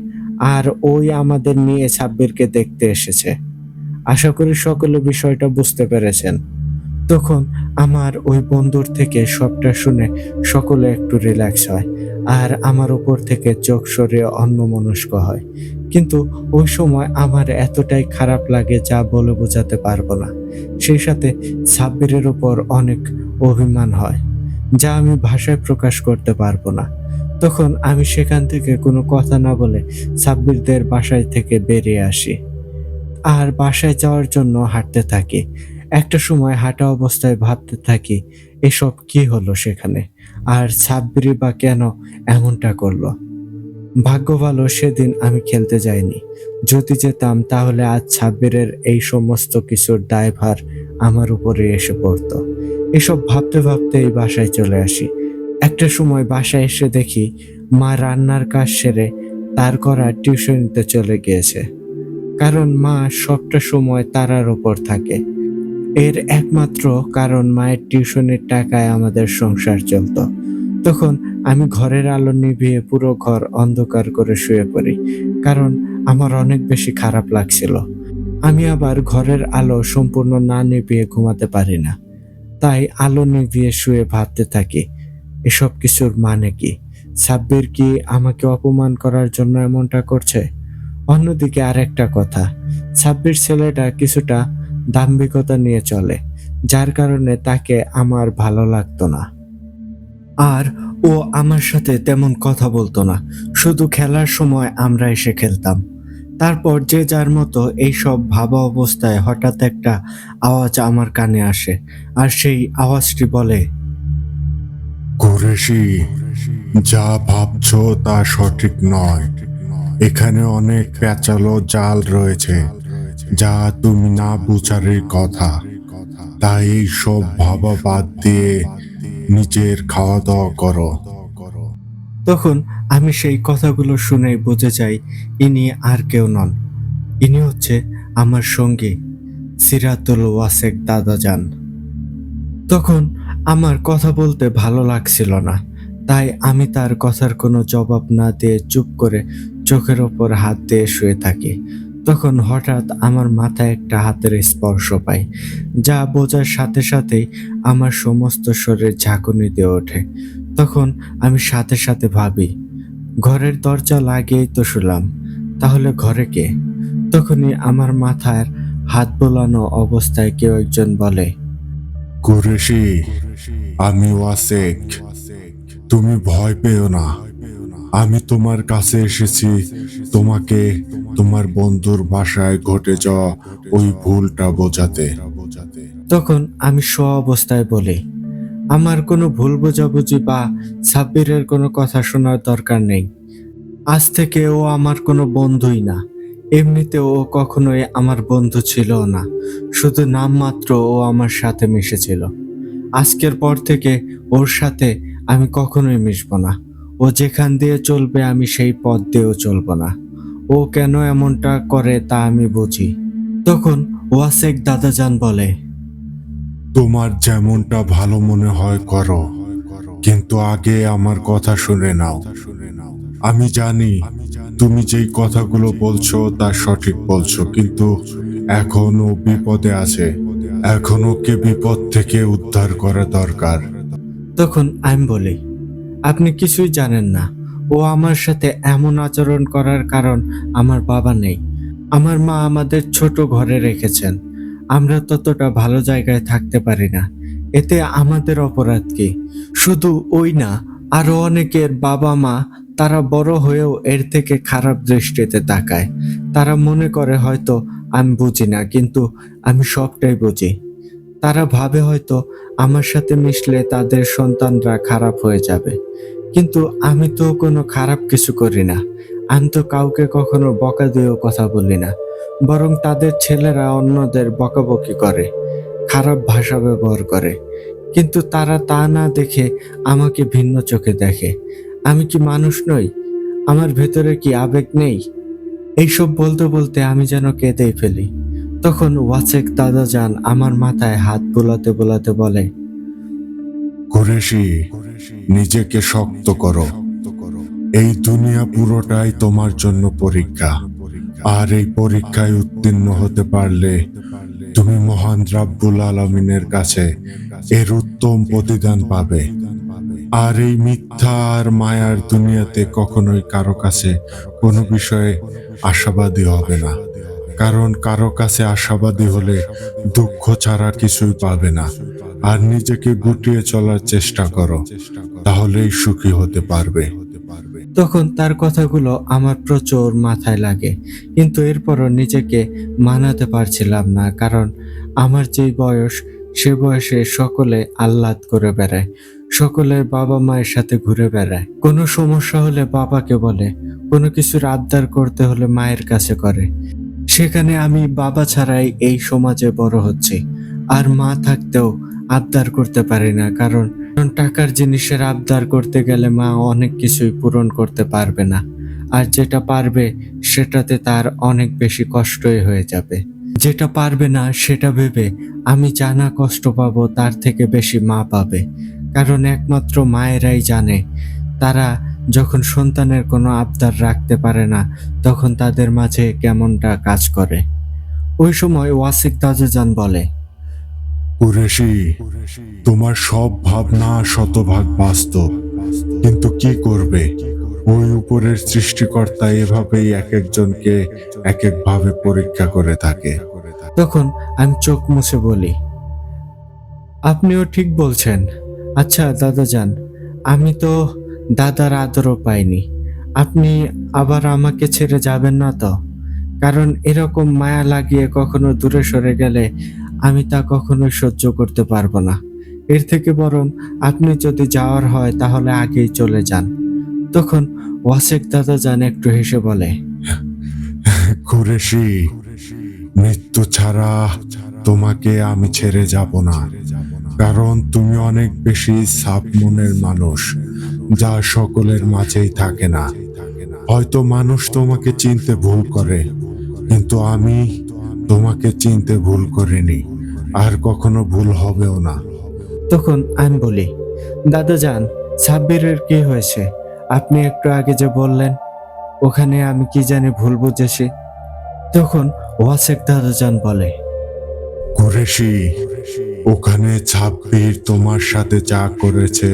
S2: আর ওই আমাদের নিয়ে সাব্বিরকে দেখতে এসেছে। আশা করি সকলে বিষয়টা বুঝতে পেরেছেন। তখন আমার ওই বন্ধুর থেকে সবটা শুনে সকলে একটু রিল্যাক্স হয়, আর আমার উপর থেকে চোখ সরিয়ে অন্যমনস্ক হয়। কিন্তু ওই সময় আমার এতটাই খারাপ লাগে যা বলে বোঝাতে পারবো না। সেই সাথে সাব্বিরের উপর অনেক অভিমান হয়, যা আমি ভাষায় প্রকাশ করতে পারবো না। তখন আমি সেখান থেকে কোনো কথা না বলে সাব্বিরদের বাসায় থেকে বেরিয়ে আসি, আর বাসায় যাওয়ার জন্য হাঁটতে থাকি। একটা সময় হাঁটা অবস্থায় ভাবতে থাকি, এসব কি হলো সেখানে, আর সাব্বিরই বা কেন এমনটা করলো। ভাগ্য ভালো সেদিন আমি খেলতে যাইনি। যদি যেতাম তাহলে আজ সাব্বিরের এই সমস্ত কিছুর দায়ভার আমার উপরে এসে পড়তো। এসব ভাবতে ভাবতেই বাসায় চলে আসি। একটা সময় বাসায় এসে দেখি মা রান্নার কাজ সেরে তার করা টিউশনিতে চলে গিয়েছে। কারণ মা সবটা সময় তারার ওপর থাকে। এর একমাত্র কারণ মায়ের টিউশনির টাকায় আমাদের সংসার চলতো। তখন আমি ঘরের আলো নিভিয়ে পুরো ঘর অন্ধকার করে শুয়ে পড়ি। কারণ আমার অনেক বেশি খারাপ লাগছিল। আমি আবার ঘরের আলো সম্পূর্ণ না নিভিয়ে ঘুমাতে পারি না। তাই আলো নিভিয়ে শুয়ে ভাবতে থাকি, এসব কিছুর মানে কি? সাব্বির কি আমাকে অপমান করার জন্য এমনটা করছে? অন্যদিকে আরেকটা কথা, সাব্বির ছেলেটা কিছুটা দাম্ভিকতা নিয়ে চলে, যার কারণে তাকে আমার ভালো লাগতো না। আর ও আমার সাথে তেমন কথা বলতো না, শুধু খেলার সময় আমরা এসে খেলতাম। তারপর যে যার মতো এইসব ভাবা অবস্থায় হঠাৎ একটা আওয়াজ আমার কানে আসে, আর সেই আওয়াজটি বলে,
S1: কুরেশি, যা ভাবছো তা সঠিক নয়। এখানে অনেক পেঁচালো জাল রয়েছে যা তুমি না বুঝারই কথা। তাই এই সব ভাবা বাদ দিয়ে নিজের খাওয়া দাওয়া করো।
S2: তখন আমি সেই কথাগুলো শুনেই বুঝে যাই ইনি আর কেউ নন, ইনি হচ্ছে আমার সঙ্গী সিরাতুল ওয়াসেক দাদাজান। তখন আমার কথা বলতে ভালো লাগছিল না, তাই আমি তার কথার কোনো জবাব না দিয়ে চুপ করে চোখের ওপর হাত দিয়ে শুয়ে থাকি। তখন হঠাৎ আমার মাথায় একটা হাতের স্পর্শ পাই, যা বোঝার সাথে সাথেই আমার সমস্ত শরীর ঝাঁকুনি দিয়ে ওঠে। তখন আমি সাথে সাথে ভাবি, ঘরের দরজা লাগিয়েই তো শুলাম, তাহলে ঘরে কে? তখনই আমার মাথার হাত বোলানো অবস্থায় কেউ একজন বলে,
S1: কুরেশি, আমি ওয়াসেক। তুমি ভয় পেও না। আমি তোমার কাছে এসেছি তোমাকে তোমার বন্ধুর বাসায় ঘটে যাওয়া ওই ভুলটা বোঝাতে।
S2: তখন আমি শোয়া অবস্থায় বলি, আমার কোনো ভুল বোঝাবুঝি বা সাব্বিরের কোনো কথা শোনার দরকার নেই। আজ থেকে ও আমার কোনো বন্ধুই না। এমনিতে ও কখনোই আমার বন্ধু ছিল না, শুধু নামমাত্র ও আমার সাথে মিশেছিল। আজকের পর থেকে ওর সাথে আমি কখনোই মিশবো না। ও যেখান দিয়ে চলবে আমি সেই পথ দিয়েও চলবো না। ও কেন এমনটা করে তা আমি বুঝি। তখন ওয়াসেক দাদাজান বলে,
S1: তোমার যেমনটা ভালো মনে হয় করো, কিন্তু আগে আমার কথা শুনে নাও। আমি জানি তুমি যেই কথাগুলো বলছো তা সঠিক বলছো, কিন্তু এখনো বিপদে আছে। এখন ওকে বিপদ থেকে উদ্ধার করা দরকার।
S2: তখন আমি বলি, আপনি কিছুই জানেন না। ও আমার সাথে এমন আচরণ করার কারণ আমার বাবা নেই। আমার মা আমাদের ছোট ঘরে রেখেছেন। আমরা ততটা ভালো জায়গায় থাকতে পারি না। এতে আমাদের অপরাধ কি? শুধু ওই না, আরো অনেকের বাবা মা, তারা বড় হয়েও এর থেকে খারাপ দৃষ্টিতে তাকায়। তারা মনে করে হয়তো আমি বুঝি না, কিন্তু আমি সবটাই বুঝি। তারা ভাবে হয়তো আমার সাথে মিশলে তাদের সন্তানরা খারাপ হয়ে যাবে। কিন্তু আমি তো কোনো খারাপ কিছু করি না। আমি তো কাউকে কখনো বকা দিয়েও কথা বলি না। বরং তাদের ছেলেরা অন্যদের বকাবকি করে, খারাপ ভাষা ব্যবহার করে। কিন্তু তারা তা না দেখে আমাকে ভিন্ন চোখে দেখে। আমি কি মানুষ নই? আমার ভেতরে কি আবেগ নেই? এইসব বলতে বলতে আমি যেন কেঁদেই ফেলি। তখন ওয়াসেক দাদাজান আমার মাথায় হাত বোলাতে বোলাতে বলে,
S1: কুরেশি, নিজেকে শক্ত করো। এই দুনিয়া পুরোটাই তোমার জন্য পরীক্ষা। আর এই পরীক্ষায় উত্তীর্ণ হতে পারলে তুমি মহান রাব্বুল আলামিনের কাছে এর উত্তম প্রতিদান পাবে। আর এই মিথ্যা আর মায়ার দুনিয়াতে কখনোই কারো কাছে কোনো বিষয়ে আশাবাদী হবে না। কারণ কারো কাছে আশাবাদী হলে দুঃখ ছাড়া কিছুই পাবে না। আর নিজেকে গুটিয়ে চলার চেষ্টা করো, তাহলেই সুখী হতে পারবে।
S2: তখন তার কথাগুলো আমার প্রচুর মাথায় লাগে, কিন্তু এরপরও নিজেকে মানাতে পারছিলাম না। কারণ আমার যেই বয়স, সে বয়সে সকলে আহ্লাদ করে বেড়ায়, সকলের বাবা মায়ের সাথে ঘুরে বেড়ায়। কোনো সমস্যা হলে বাবাকে বলে, কোনো কিছুর আবদার করতে হলে মায়ের কাছে করে। সেখানে আমি বাবা ছাড়াই এই সমাজে বড় হচ্ছি, আর মা থাকতেও আবদার করতে পারি না, কারণ টাকার জিনিসের আবদার করতে গেলে মা অনেক কিছুই পূরণ করতে পারবে না, আর যেটা পারবে সেটাতে তার অনেক বেশি কষ্টই হয়ে যাবে। যেটা পারবে না সেটা ভেবে আমি যা না কষ্ট পাবো তার থেকে বেশি মা পাবে, কারণ একমাত্র মায়েরাই জানে তারা যখন সন্তানের কোনো আবদার রাখতে পারে না তখন তাদের মাঝে কেমনটা কাজ করে। ওই সময় ওয়াসিক দাজাজান বলে,
S1: কুরেশি, তোমার সব ভাবনা শতভাগ বাস্তব, কিন্তু কি করবে, ওই উপরের সৃষ্টিকর্তা এভাবেই এক একজনকে এক একভাবে পরীক্ষা করে থাকে।
S2: তখন আমি চোখ মুছে বলি, আপনিও ঠিক বলছেন। আচ্ছা দাদাজান, আমি তো দাদার আদরও পাইনি, আপনি আবার আমাকে ছেড়ে যাবেন না তো? কারণ এরকম মায়া লাগিয়ে কখনো দূরে সরে গেলে আমি তা কখনোই সহ্য করতে পারবো না। এর থেকে বরং আপনি যদি যাওয়ার হয় তাহলে আগেই চলে যান। তখন ওয়াসেক দাদাজান একটু হেসে বলে,
S1: কুরেশি, মৃত্যু ছাড়া তোমাকে আমি ছেড়ে যাব না, কারণ তুমি অনেক বেশি সাফ মনের মানুষ, যা সকলের মাঝেই থাকে না। হয়তো মানুষ তোমাকে চিনতে ভুল করে, কিন্তু আমি তোমাকে চিনতে ভুল করিনি, আর কখনো ভুল হবেও না।
S2: তখন আমি বলি, দাদাজান, সাব্বিরের কি হয়েছে? আপনি একটু আগে যে বললেন ওখানে আমি কি জানি ভুল বুঝেছি। তখন ওয়াসেক দাদাজান বলে,
S1: কুরেশি, ওখানে ছাব্বির তোমার সাথে যা করেছে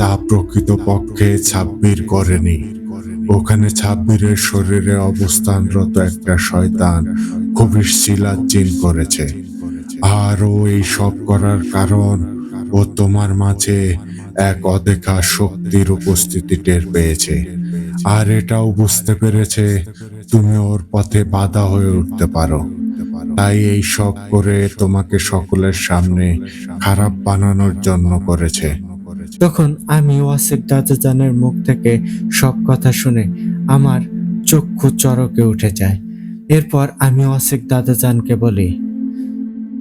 S1: তা প্রকৃতপক্ষে ছাব্বির করেনি। ওখানে ছাব্বিরের শরীরে অবস্থানরত একটা শয়তান খুবই শিলাজ্জিন করেছে, আর ও এই সব করার কারণ ও তোমার মাঝে এক অদেখা শক্তির উপস্থিতি টের পেয়েছে, আর এটাও বুঝতে পেরেছে তুমি ওর পথে বাধা হয়ে উঠতে পারো। তাই এই সব করে তোমাকে সকলের সামনে খারাপ বানানোর জন্য করেছে।
S2: তখন আমি ওয়াসেক দাদাজানের মুখ থেকে সব কথা শুনে আমার চক্ষু চড়কে উঠে যায়। এরপর আমি ওয়াসেক দাদাজানকে বলি,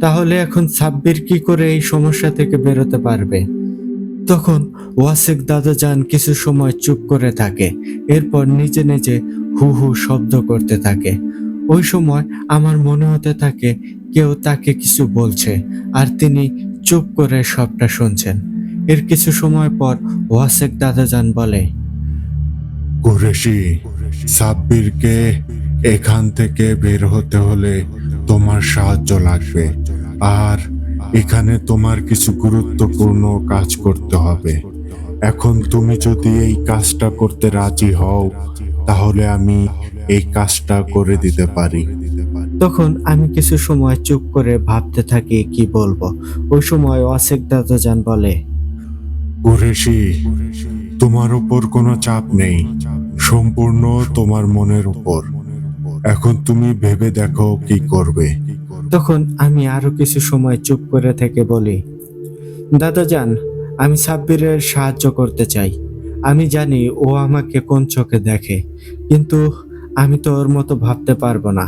S2: তাহলে এখন সাব্বির কি করে এই সমস্যা থেকে বেরোতে পারবে? তখন ওয়াসেক দাদাজান কিছু সময় চুপ করে থাকে, এরপর নিজে নিজে হু হু শব্দ করতে থাকে। ওই সময় আমার মনে হতে থাকে কেউ তাকে কিছু বলছে, আর তিনি চুপ করে সবটা শুনছেন। এর কিছু সময় পর ওয়াসেক দাদাজান বলে,
S1: কুরেশি, সাব্বিরকে এখান থেকে বের হতে হলে তোমার সাহায্য লাগবে, আর এখানে তোমার কিছু গুরুত্বপূর্ণ কাজ করতে হবে। এখন তুমি যদি এই কাজটা করতে রাজি হও তাহলে আমি এই কাজটা করে দিতে পারি।
S2: তখন আমি কিছু সময় চুপ করে ভাবতে থাকি কি বলবো। ওই সময় ওয়াসেক দাদাজান বলে,
S1: কুরেশি, তোমার উপর কোনো চাপ নেই, সম্পূর্ণ তোমার মনের উপর। এখন তুমি ভেবে দেখো কি করবে।
S2: তখন আমি আরো কিছু সময় চুপ করে থেকে বলি, দাদাজান, আমি সাব্বিরের সাহায্য করতে চাই। আমি জানি ও আমাকে কোন চোখে দেখে, কিন্তু আমি তো ওর মতো ভাবতে পারবো না,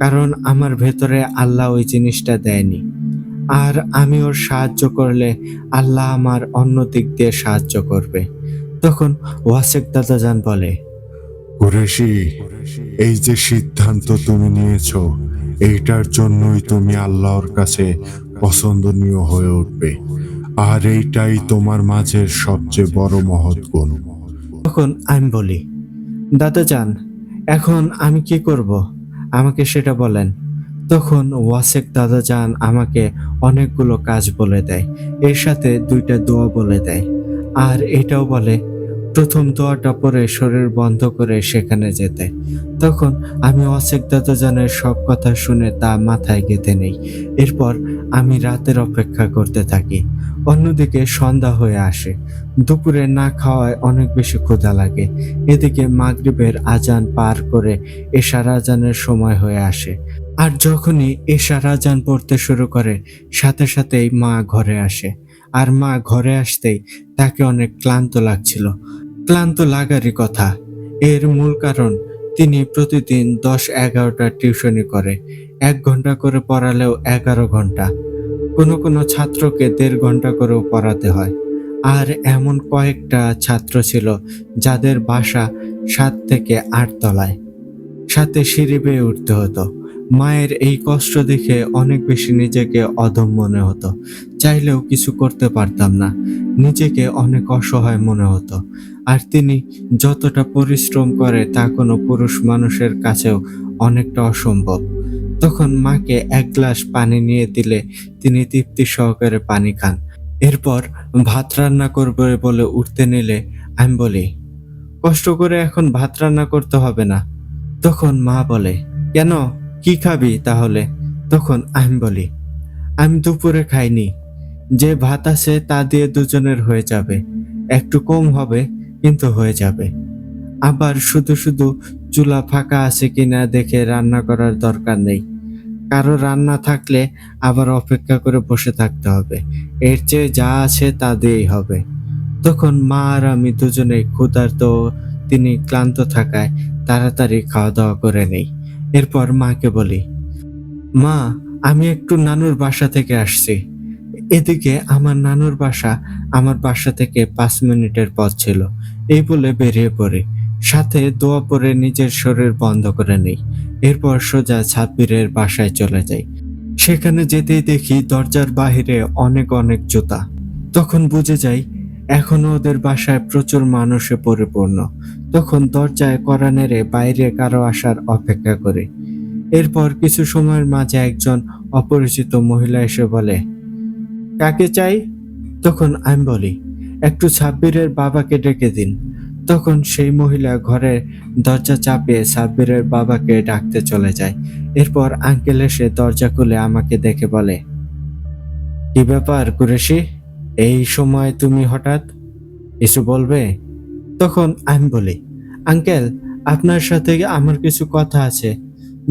S2: কারণ আমার ভেতরে আল্লাহ ওই জিনিসটা দেয়নি। আর আমি ওর সাহায্য করলে আল্লাহ আমার অন্য দিক দিয়ে সাহায্য করবে। তখন ওয়াসেক দাদাজান বলে,
S1: কুরেশি, এই যে সিদ্ধান্ত তুমি নিয়েছো, এইটার জন্যই তুমি আল্লাহর কাছে পছন্দনীয় হয়ে উঠবে, আর এইটাই তোমার মাঝের সবচেয়ে বড় মহৎ গুণ।
S2: তখন আমি বলি, দাদাজান, এখন আমি কি করব? আমাকে সেটা বলেন। তখন ওয়াসেক দাদাজান আমাকে অনেকগুলো কাজ বলে দেয়, এর সাথে 2টা দোয়া বলে দেয়, আর এটাও বলে প্রথম দোয়াটা পরে শরীর বন্ধ করে সেখানে যেতে। তখন আমি ওয়াসেক দাদাজানের সব কথা শুনে তা মাথায় গেঁথে নেই। এরপর আমি রাতের অপেক্ষা করতে থাকি। অন্যদিকে সন্ধ্যা হয়ে আসে। দুপুরে না খাওয়ায় অনেক বেশি ক্ষুধা লাগে। এদিকে মাগরিবের আজান পার করে এশার আজানের সময় হয়ে আসে। আর যখনই এশার আজান পড়তে শুরু করে সাথে সাথেই মা ঘরে আসে। আর মা ঘরে আসতেই তাকে অনেক ক্লান্ত লাগছিল। ক্লান্ত লাগারই কথা। এর মূল কারণ তিনি প্রতিদিন 10-11টা টিউশনি করে, 1 ঘন্টা করে পড়ালেও 11 ঘন্টা, কোনো কোনো ছাত্রকে 1.5 ঘন্টা করেও পড়াতে হয়। আর এমন কয়েকটা ছাত্র ছিল যাদের বাসা 7 থেকে 8 তলায়, সাথে সিঁড়ি বেয়ে উঠতে হতো। মায়ের এই কষ্ট দেখে অনেক বেশি নিজেকে অদম মনে হতো, চাইলেও কিছু করতে পারতাম না, নিজেকে অনেক অসহায় মনে হতো। আর তিনি যতটা পরিশ্রম করে তা কোনো পুরুষ মানুষের কাছেও অনেকটা অসম্ভব। তখন মাকে 1 গ্লাস পানি নিয়ে দিলে তিনি তৃপ্তি সহকারে পানি খান। এরপর ভাত রান্না করবে বলে উঠতে নিলে আমি বলি, কষ্ট করে এখন ভাত রান্না করতে হবে না। তখন মা বলে, কেন, কি খাবি তাহলে? তখন আমি বলি, আমি দুপুরে খাইনি, যে ভাত আছে তা দিয়ে দুজনের হয়ে যাবে, একটু কম হবে কিন্তু হয়ে যাবে। আবার শুধু শুধু চুলা ফাঁকা আছে কিনা দেখে রান্না করার দরকার নেই, কারো রান্না থাকলে আবার অপেক্ষা করে বসে থাকতে হবে, এর চেয়ে যা আছে তা দিয়েই হবে। তখন মা আর আমি দুজনেই ক্ষুধার্ত, তিনি ক্লান্ত থাকায় তাড়াতাড়ি খাওয়া দাওয়া করে নেই। এরপর মাকে বলি, মা, আমি একটু নানুর বাসা থেকে আসছি। এদিকে আমার নানুর বাসা আমার বাসা থেকে 5 মিনিটের পথ ছিল। এই বলে বেরিয়ে পড়ি, সাথে দোয়া পরে নিজের শরীর বন্ধ করে নেই। এরপর সোজা ছাব্বিরের বাসায় চলে যাই। সেখানে যেতেই দেখি দরজার বাহিরে অনেক অনেক জুতা। তখন বুঝে যাই এখনো ওদের বাসায় প্রচুর মানুষে পরিপূর্ণ। তখন দরজায় কড়া নেড়ে বাইরে কারো আসার অপেক্ষা করি। এরপর কিছু সময়ের মাঝে একজন অপরিচিত মহিলা এসে বলে, কাকে চাই? তখন আমি বলি, একটু সাব্বিরের বাবাকে ডেকে দিন। তখন সেই মহিলা ঘরের দরজা চাপিয়ে সাব্বিরের বাবাকে ডাকতে চলে যায়। এরপর আঙ্কেল এসে দরজা খুলে আমাকে দেখে বলে, কি ব্যাপার কুরেশি, এই সময় তুমি হঠাৎ, কিছু বলবে? তখন আমি বলি, আঙ্কেল, আপনার সাথে আমার কিছু কথা আছে,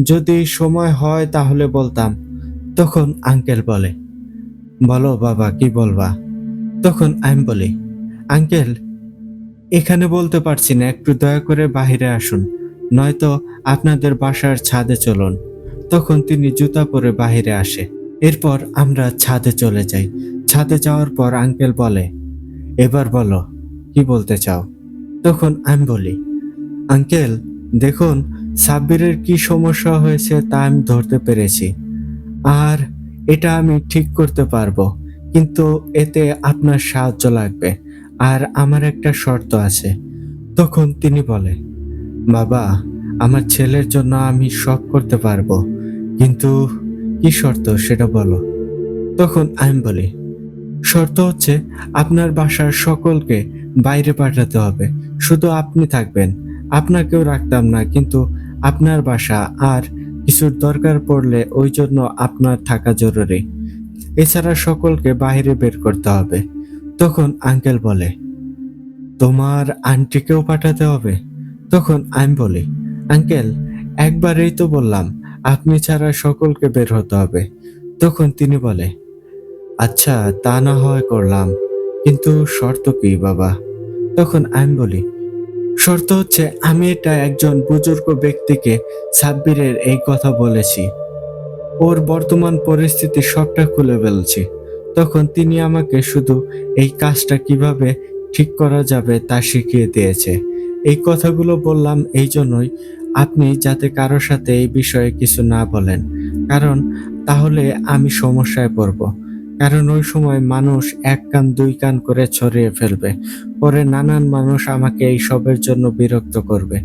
S2: যদি সময় হয় তাহলে বলতাম। তখন আঙ্কেল বলে, বলো বাবা, কি বলবা? তখন আমি বলি, আঙ্কেল, এখানে বলতে পারছি না, একটু দয়া করে বাইরে আসুন, নয়তো আপনাদের বাসার ছাদে চলুন। তখন তিনি জুতা পরে বাইরে আসে। এরপর আমরা ছাদে চলে যাই। ছাদে যাওয়ার পর আঙ্কেল বলে, এবার বলো, কি বলতে চাও? তখন আমি বলি, আঙ্কেল, দেখুন, সাব্বিরের কি সমস্যা হয়েছে তা আমি ধরতে পেরেছি, আর এটা আমি ঠিক করতে পারবো, কিন্তু এতে আপনার সাহায্য লাগবে, আর আমার একটা শর্ত আছে। তখন তিনি বলে, বাবা, আমার ছেলের জন্য আমি সব করতে পারবো, কিন্তু কি শর্ত সেটা বলো। তখন আমি বলি, শর্ত হচ্ছে আপনার বাসার সকলকে বাইরে পাঠাতে হবে, শুধু আপনি থাকবেন, আপনাকেও রাখতাম না, কিন্তু আপনার বাসা, আর কিছুর দরকার পড়লে ওই জন্য আপনার থাকা জরুরি, এছাড়া সকলকে বাইরে বের করতে হবে। তখন আঙ্কেল বলে, তোমার আন্টিকেও পাঠাতে হবে? তখন আমি বলি, আঙ্কেল, একবারেই তো বললাম আপনি ছাড়া সকলকে বের হতে হবে। তখন তিনি বলে, আচ্ছা, তা না হয় করলাম, কিন্তু শর্ত কি বাবা? তখন আমি বলি, শর্ত হচ্ছে আমি এটা একজন বুজুর্গ ব্যক্তিকে সাব্বিরের এই কথা বলেছি, ওর বর্তমান পরিস্থিতি সবটা খুলে ফেলছি। তখন তিনি আমাকে শুধু এই কাজটা কিভাবে ঠিক করা যাবে তা শিখিয়ে দিয়েছে। এই কথাগুলো বললাম এই জন্যই, আপনি যাতে কারো সাথে এই বিষয়ে কিছু না বলেন, কারণ তাহলে আমি সমস্যায় পড়ব। কারণ ওই সময় মানুষ 1 কান 2 কান করে ছড়িয়ে ফেলবে, পরে নানান মানুষ আমাকে এই সবের জন্য বিরক্ত করবে।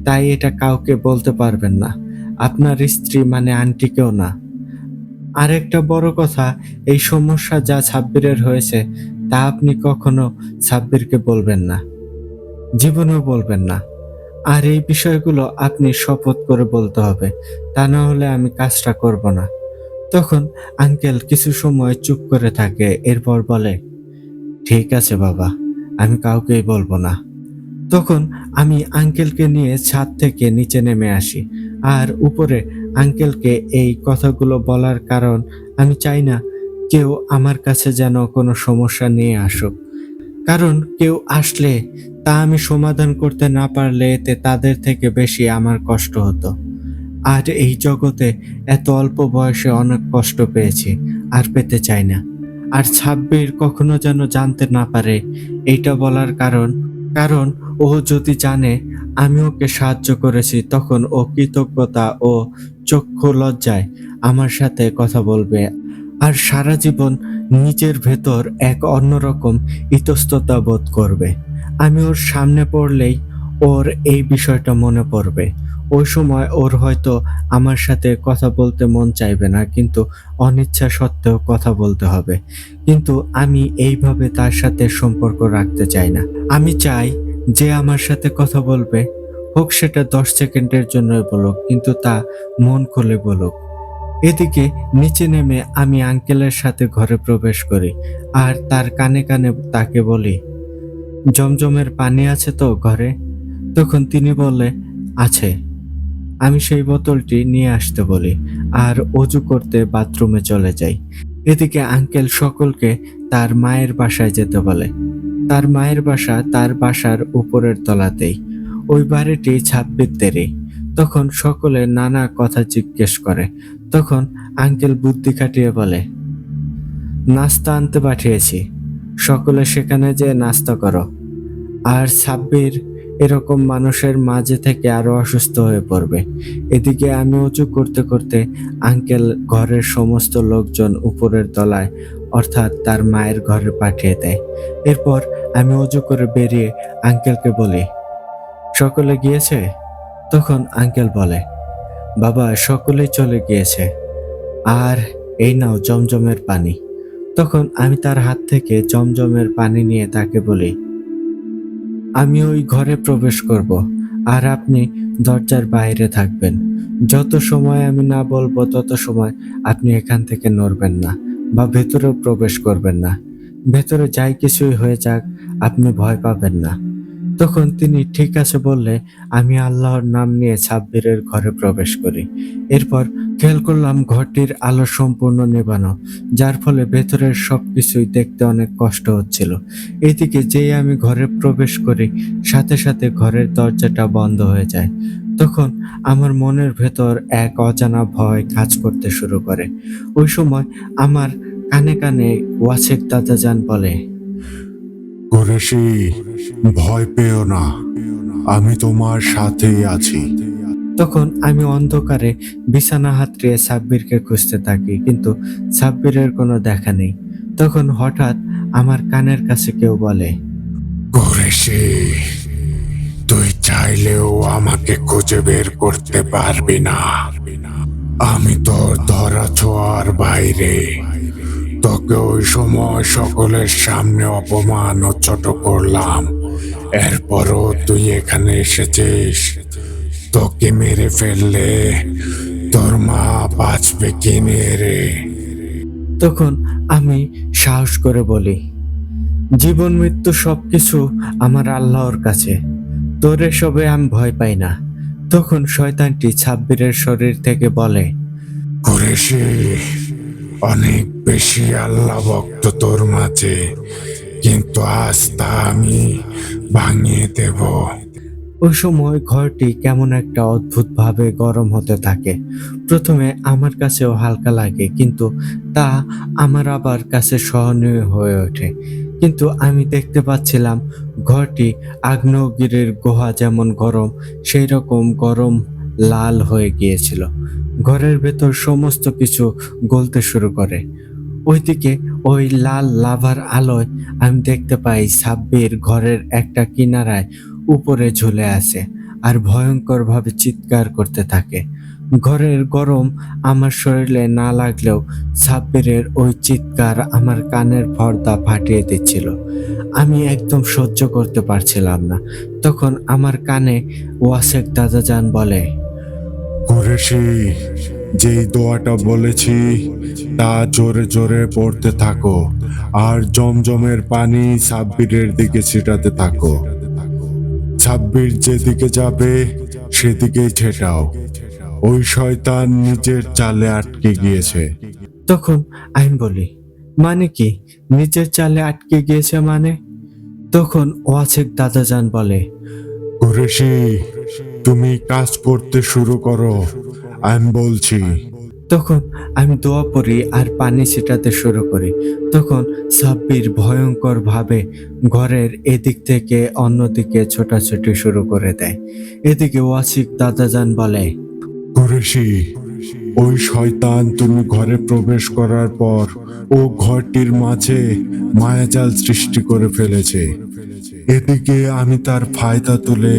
S2: তাই এটা কাউকে বলতে পারবেন না, আপনার স্ত্রী মানে আন্টিকেও না। আরেকটা বড় কথা, এই সমস্যা যা সাব্বিরের হয়েছে তা আপনি কখনো সাব্বিরকে বলবেন না, জীবনেও বলবেন না। আর এই বিষয়গুলো আপনি শপথ করে বলতে হবে, তা না হলে আমি কাজটা করব না। তখন আঙ্কেল কিছু সময় চুপ করে থাকে, এরপর বলে, ঠিক আছে বাবা, আমি কাউকেই বলবো না। তখন আমি আঙ্কেলকে নিয়ে ছাদ থেকে নিচে নেমে আসি, আর উপরে আঙ্কেলকে এই কথাগুলো বলার কারণ, আমি চাই না কেউ আমার কাছে যেন কোনো সমস্যা নিয়ে আসুক। কারণ কেউ আসলে তা আমি সমাধান করতে না পারলে এতে তাদের থেকে বেশি আমার কষ্ট হতো। আর এই জগতে এত অল্প বয়সে অনেক কষ্ট পেয়েছি, আর পেতে চাই না। আর সাব্বির কখনো যেন জানতে না পারে, এইটা বলার কারণ ও যদি জানে আমি ওকে সাহায্য করেছি, তখন ও কৃতজ্ঞতা ও চক্ষু লজ্জায় আমার সাথে কথা বলবে, আর সারা জীবন নিজের ভেতর এক অন্যরকম ইতস্ততা বোধ করবে। আমি ওর সামনে পড়লেই ওর এই বিষয়টা মনে পড়বে। ওই সময় ওর হয়তো আমার সাথে কথা বলতে মন চাইবে না, কিন্তু অনিচ্ছা সত্ত্বেও কথা বলতে হবে। কিন্তু আমি এইভাবে তার সাথে সম্পর্ক রাখতে চাই না। আমি চাই যে আমার সাথে কথা বলবে, হোক সেটা 10 সেকেন্ডের জন্যই বলুক, কিন্তু তা মন খুলে বলুক। এদিকে নিচে নেমে আমি আঙ্কেলের সাথে ঘরে প্রবেশ করি, আর তার কানে কানে তাকে বলি, জমজমের পানি আছে তো ঘরে? তখন তিনি বললে, আছে। আমি সেই বোতলটি নিয়ে আসতে বলি, আর অজু করতে বাথরুমে চলে যাই। এদিকে আঙ্কেল সকলকে তার মায়ের বাসায় যেতে বলে। তার মায়ের বাসা তার বাসার উপরের তলাতেই। ওই বাড়িটি 26 তেরি। তখন সকলে নানা কথা জিজ্ঞেস করে। তখন আঙ্কেল বুদ্ধি খাটিয়ে বলে, নাস্তা আনতে পাঠিয়েছি, সকলে সেখানে যেয়ে নাস্তা করো। আর সাব্বির এরকম মানুষের মাঝে থেকে আরো অসুস্থ হয়ে পড়বে। এদিকে আমি উঁচু করতে করতে আঙ্কেল ঘরের সমস্ত লোকজন উপরের তলায়, অর্থাৎ তার মায়ের ঘরে পাঠিয়ে দেয়। এরপর আমি উঁচু করে বেরিয়ে আঙ্কেলকে বলি, সকলে গিয়েছে? তখন আঙ্কেল বলে, বাবা সকলেই চলে গিয়েছে, আর এই নাও জমজমের পানি। তখন আমি তার হাত থেকে জমজমের পানি নিয়ে তাকে বলি, আমি ওই ঘরে প্রবেশ করব, আর আপনি দরজার বাইরে থাকবেন। যত সময় আমি না বলবো তত সময় আপনি এখান থেকে নড়বেন না বা ভেতরেও প্রবেশ করবেন না। ভেতরে যাই কিছুই হয়ে যাক, আপনি ভয় পাবেন না। তখন তিনি ঠিক আছে বললে আমি আল্লাহর নাম নিয়ে সাব্বিরের ঘরে প্রবেশ করি। এরপর খেয়াল করলাম ঘরটির আলো সম্পূর্ণ নেভানো, যার ফলে ভেতরের সবকিছুই দেখতে অনেক কষ্ট হচ্ছিল। এইদিকে যেই আমি ঘরে প্রবেশ করি, সাথে সাথে ঘরের দরজাটা বন্ধ হয়ে যায়। তখন আমার মনের ভেতর এক অজানা ভয় কাজ করতে শুরু করে। ওই সময় আমার কানে কানে ওয়াসেক দাদাজান বলে,
S1: কুরেশি, ভয় পেও না, আমি তোমার সাথেই আছি।
S2: তখন আমি অন্ধকারে বিছানা হাতড়িয়ে সাব্বিরকে খুঁজতে থাকি, কিন্তু সাব্বিরের কোনো দেখা নেই। তখন হঠাৎ আমার কানের কাছে কেউ বলে,
S1: কুরেশি, তুই চাইলেও আমাকে খুঁজে বের করতে পারবি না। আমি তোর ধরা ছোঁয়ার বাইরে। তোকে ওই সময় সকলের সামনে অপমান ও ছোট করলাম, এরপরও তুই এখানে এসেছিস। তোকে মেরে ফেললে তোর মা বাঁচবে কিনে রে?
S2: তখন আমি সাহস করে বলি, জীবন মৃত্যু সবকিছু আমার আল্লাহর কাছে, তোর এসবে আমি ভয় পাই না। তখন শয়তানটি সাব্বিরের শরীর থেকে বলে,
S1: কুরেশি, অনেক বেশি আল্লাহ ভক্ত তোর মাঝে, কিন্তু আজ তা আমি ভাঙিয়ে দেব।
S2: ওই সময় ঘরটি কেমন একটা অদ্ভুত ভাবে গরম হতে থাকে। প্রথমে আমার কাছেও হালকা লাগে, কিন্তু তা আমার আবার কাছে সহনীয় হয়ে ওঠে। কিন্তু আমি দেখতে পাচ্ছিলাম ঘরটি আগ্নেয়গিরির গুহা যেমন গরম, সেই রকম গরম লাল হয়ে গিয়েছিল। ঘরের ভেতর সমস্ত কিছু গলতে শুরু করে। ওইদিকে ওই লাল লাভার আলোয় আমি দেখতে পাই সাব্বির ঘরের একটা কিনারায় উপরে ঝুলে আছে, আর ভয়ঙ্কর ভাবে চিৎকার করতে থাকে। ঘরের গরম আমার শরীরে না লাগলেও সাব্বিরের ওই চিৎকার আমার কানের পর্দা ফাটিয়ে দিচ্ছিল। আমি একদম সহ্য করতে পারছিলাম না। তখন আমার কানে ওয়াসেক দাদাজান বলে,
S1: কুরেশি, যেই দোয়াটা বলেছি তা জোরে জোরে পড়তে থাকো, আর জমজমের পানি সাব্বিরের দিকে ছিটাতে থাকো। সাব্বির যেদিকে যাবে সেদিকেই ছেটাও। ওই শয়তান নিজের চালে আটকে গিয়েছে।
S2: তখন আমি বলি, মানে কি? নিজের চালে আটকে গিয়েছে মানে? তখন ওয়াসেক দাদাজান বলে,
S1: কুরেশি, তুমি কাজ করতে শুরু করো, আমি বলছি।
S2: তখন আমি দোয়া পড়ি আর পানি ছিটাতে শুরু করি। তখন সাব্বির ভয়ঙ্কর ভাবে ঘরের এদিক থেকে অন্যদিকে ছোটাছুটি শুরু করে দেয়। এদিকে ওয়াসিক দাদাজান বলে,
S1: কুরেশি, ওই শয়তান তুমি ঘরে প্রবেশ করার পর ও ঘরটির মাঝে মায়াজাল সৃষ্টি করে ফেলেছে। এদিকে আমি তার ফায়দা তুলে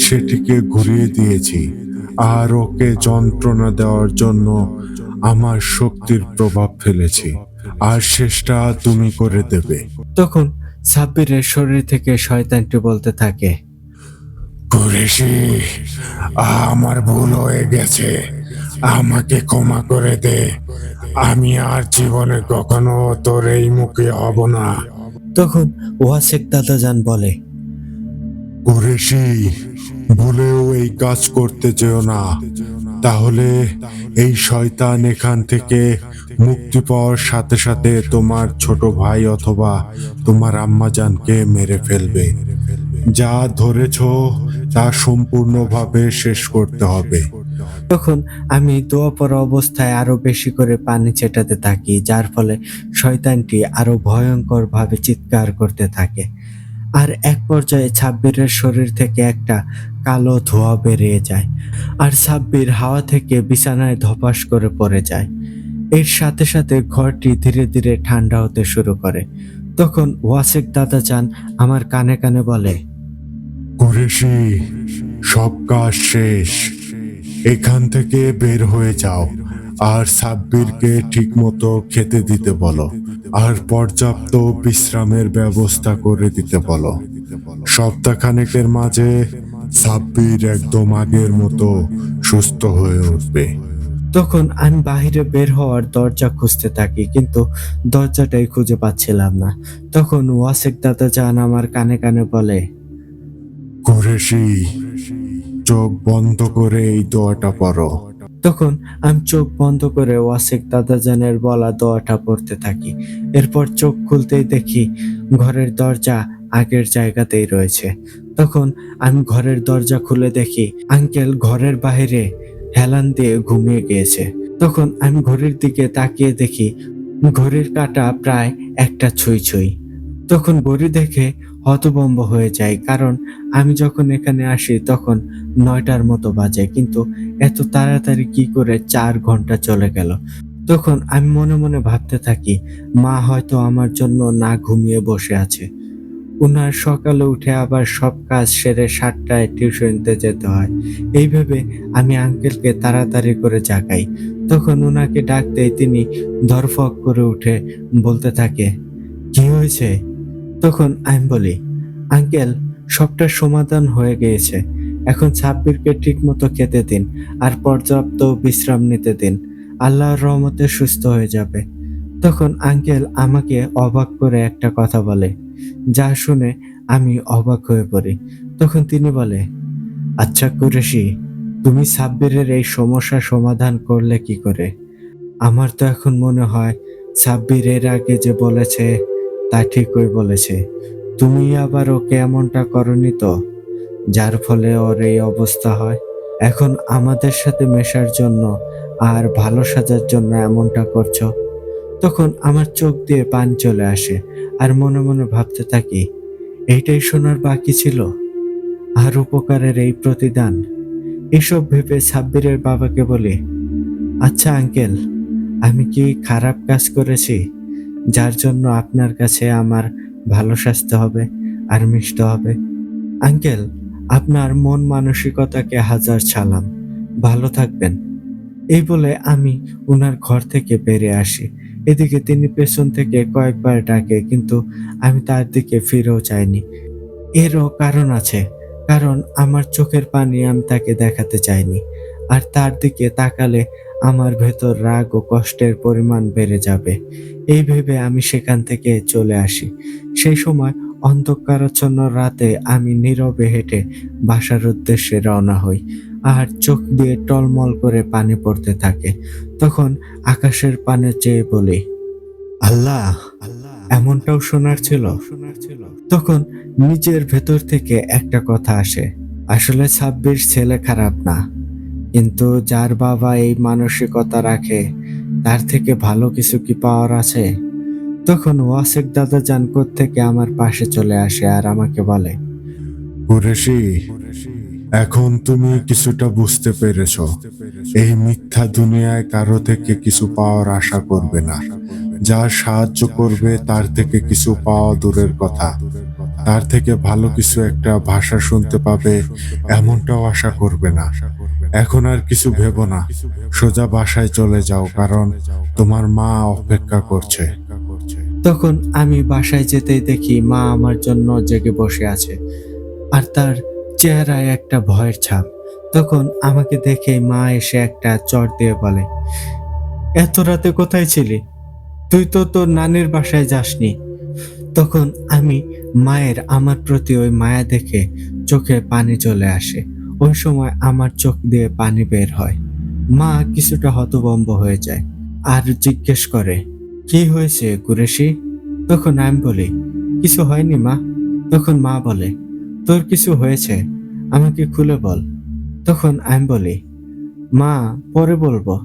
S1: সেটিকে ঘুরিয়ে দিয়েছি, আর ওকে যন্ত্রণা দেওয়ার জন্য আমার শক্তির প্রভাব ফেলেছি, আর শেষটা তুমি করে দেবে।
S2: তখন সাব্বিরের শরীর থেকে শয়তানটি বলতে থাকে,
S1: কুরেশি, আমার ভুল হয়ে গেছে, আমাকে ক্ষমা করে দে। আমি আর জীবনে কখনো তোর এই মুখে হব না।
S2: তখন ওয়াসেক দাদাজান বলে,
S1: কুরেশি, ভুলেও এই কাজ করতে যেও না, তাহলে এই শয়তান এখান থেকে মুক্তি পাওয়ার সাথে সাথে তোমার ছোট ভাই অথবা তোমার আম্মাজানকে মেরে ফেলবে। যা ধরেছ তা সম্পূর্ণভাবে শেষ করতে হবে।
S2: তখন আমি দোয়া পড়া অবস্থায় আরো বেশি করে পানি ছেটাতে থাকি, যার ফলে শয়তানটি আরো ভয়ঙ্কর ভাবে চিৎকার করতে থাকে। আর এক পর্যায়ে সাব্বিরের শরীর থেকে একটা কালো ধোঁয়া বেরিয়ে যায়, আর সাব্বির হাওয়া থেকে বিছানায় ধপাস করে পড়ে যায়। এর সাথে সাথে ঘরটি ধীরে ধীরে ঠান্ডা হতে শুরু করে। তখন ওয়াসেক দাদাজান আমার কানে কানে বলে,
S1: কুরেশি, সব কাজ শেষ, এখান থেকে বের হয়ে যাও, আর সাব্বিরকে ঠিকমতো খেতে দিতে বলো, আর পর্যাপ্ত বিশ্রামের ব্যবস্থা করে দিতে বলো। সপ্তাহখানেকের মাঝে সাব্বির একদম আগের মতো সুস্থ হয়ে উঠবে।
S2: তখন আমি বাহিরে বের হওয়ার দরজা খুঁজতে থাকি, কিন্তু দরজাটাই খুঁজে পাচ্ছিলাম না। তখন ওয়াসেক দাদাজান আমার কানে কানে বলে,
S1: কুরেশি, চোখ বন্ধ করে এই দোয়াটা পড়ো।
S2: তখন আমি চোখ বন্ধ করে ওয়াসেক দাদাজানের বলা দোয়াটা পড়তে থাকি। এরপর চোখ খুলতেই দেখি ঘরের দরজা আগের জায়গাতেই রয়েছে। তখন আমি ঘরের দরজা খুলে দেখি আঙ্কেল ঘরের বাইরে হেলান দিয়ে ঘুমিয়ে গিয়েছে। তখন আমি ঘড়ির দিকে তাকিয়ে দেখি ঘড়ির কাঁটা প্রায় একটা ছুঁই ছুঁই। তখন ঘড়ি দেখে হতভম্ব হয়ে যাই, কারণ আমি যখন এখানে আসি তখন 9টার মতো বাজে, কিন্তু এত তাড়াতাড়ি কি করে 4 ঘন্টা চলে গেল। তখন আমি মনে মনে ভাবতে থাকি, মা হয়তো আমার জন্য না ঘুমিয়ে বসে আছে। উনার সকালে উঠে আবার সব কাজ সেরে 7টায় টিউশনিতে যেতে হয়। এই ভেবে আমি আঙ্কেলকে তাড়াতাড়ি করে জাগাই। তখন উনাকে ডাকতেই তিনি ধরফক করে উঠে বলতে থাকে, কি হয়েছে? তখন আমি বলি, আঙ্কেল, সবটার সমাধান হয়ে গিয়েছে। এখন সাব্বিরকে ঠিকমতো খেতে দিন আর পর্যাপ্ত বিশ্রাম নিতে দিন। আল্লাহর রহমতে সুস্থ হয়ে যাবে। তখন আঙ্কেল আমাকে অবাক করে একটা কথা বলে, যা শুনে আমি অবাক হয়ে পড়ি। তখন তিনি বলে, আচ্ছা কুরেশি, তুমি সাব্বিরের এই সমস্যার সমাধান করলে কি করে? আমার তো এখন মনে হয় সাব্বির এর আগে যে বলেছে তা ঠিকই বলেছে। তুমি আবার ওকে এমনটা করনি তো, যার ফলে ওর এই অবস্থা হয়? এখন আমাদের সাথে মেশার জন্য আর ভালো সাজার জন্য এমনটা করছো? তখন আমার চোখ দিয়ে পানি চলে আসে, আর মনে মনে ভাবতে থাকি, এইটাই শোনার বাকি ছিল, আর উপকারের এই প্রতিদান। এসব ভেবে সাব্বিরের বাবাকে বলি, আচ্ছা আঙ্কেল, আমি কি খারাপ কাজ করেছি যার জন্য আপনার কাছে আমার ভালো সাজতে হবে আর মিশতে হবে? আঙ্কেল, আপনার মন মানসিকতাকে হাজার সালাম। ভালো থাকবেন। এই বলে আমি উনার ঘর থেকে বেরিয়ে আসি। এদিকে তিনি পেছন থেকে কয়েকবার ডাকে, কিন্তু আমি তার দিকে ফিরেও চাইনি। এরও কারণ আছে, কারণ আমার চোখের পানি আমি তাকে দেখাতে চাইনি। আর তার দিকে তাকালে আমার ভেতর রাগ ও কষ্টের পরিমাণ বেড়ে যাবে। এই ভেবে আমি সেখান থেকে চলে আসি। সেই সময় অন্ধকারাচ্ছন্ন রাতে আমি নীরবে হেঁটে বাসার উদ্দেশ্যে রওনা হই, আর চোখ দিয়ে টলমল করে পানি পড়তে থাকে। তখন আকাশের পানে চেয়ে বলি, আল্লাহ, এমনটাও শোনার ছিল? তখন নিজের ভেতর থেকে একটা কথা আসে, আসলে 26 ছেলে খারাপ না, কিন্তু যার বাবা এই মানসিকতা রাখে তার থেকে ভালো কিছু কি পাওয়ার আছে? তখন ওয়াসেক দাদা জান থেকে আমার পাশে চলে আসে আর আমাকে বলে,
S1: কুরেশি, এখন তুমি কিছুটা বুঝতে পেরেছ। এই মিথ্যা দুনিয়ায় কারো থেকে কিছু পাওয়ার আশা করবে না। যার সাহায্য করবে তার থেকে কিছু পাওয়া দূরের কথা, তার থেকে ভালো কিছু একটা ভাষা শুনতে পাবে এমনটাও আশা করবে না। এখন আর কিছু ভেবো না, সোজা বাসায় চলে যাও, কারণ তোমার মা অপেক্ষা করছে।
S2: তখন আমি বাসায় যেতেই দেখি মা আমার জন্য জেগে বসে আছে আর তার চেহারায় একটা ভয়ের ছাপ। তখন আমাকে দেখে মা এসে একটা চট দিয়ে বলে, এত রাতে কোথায় ছিলি? তুই তো তোর নানির বাসায় যাসনি। তখন আমি মায়ের আমার প্রতি ওই মায়া দেখে চোখে পানি চলে আসে। ওই সময় আমার চোখ দিয়ে পানি বের হয়। মা কিছুটা হতভম্ব হয়ে যায় আর জিজ্ঞেস করে, কি হয়েছে কুরেশি? তখন আমি বলি, কিছু হয়নি মা। তখন মা বলে, তোর কিছু হয়েছে, আমাকে খুলে বল। তখন আমি বলি, মা পরে বলবো,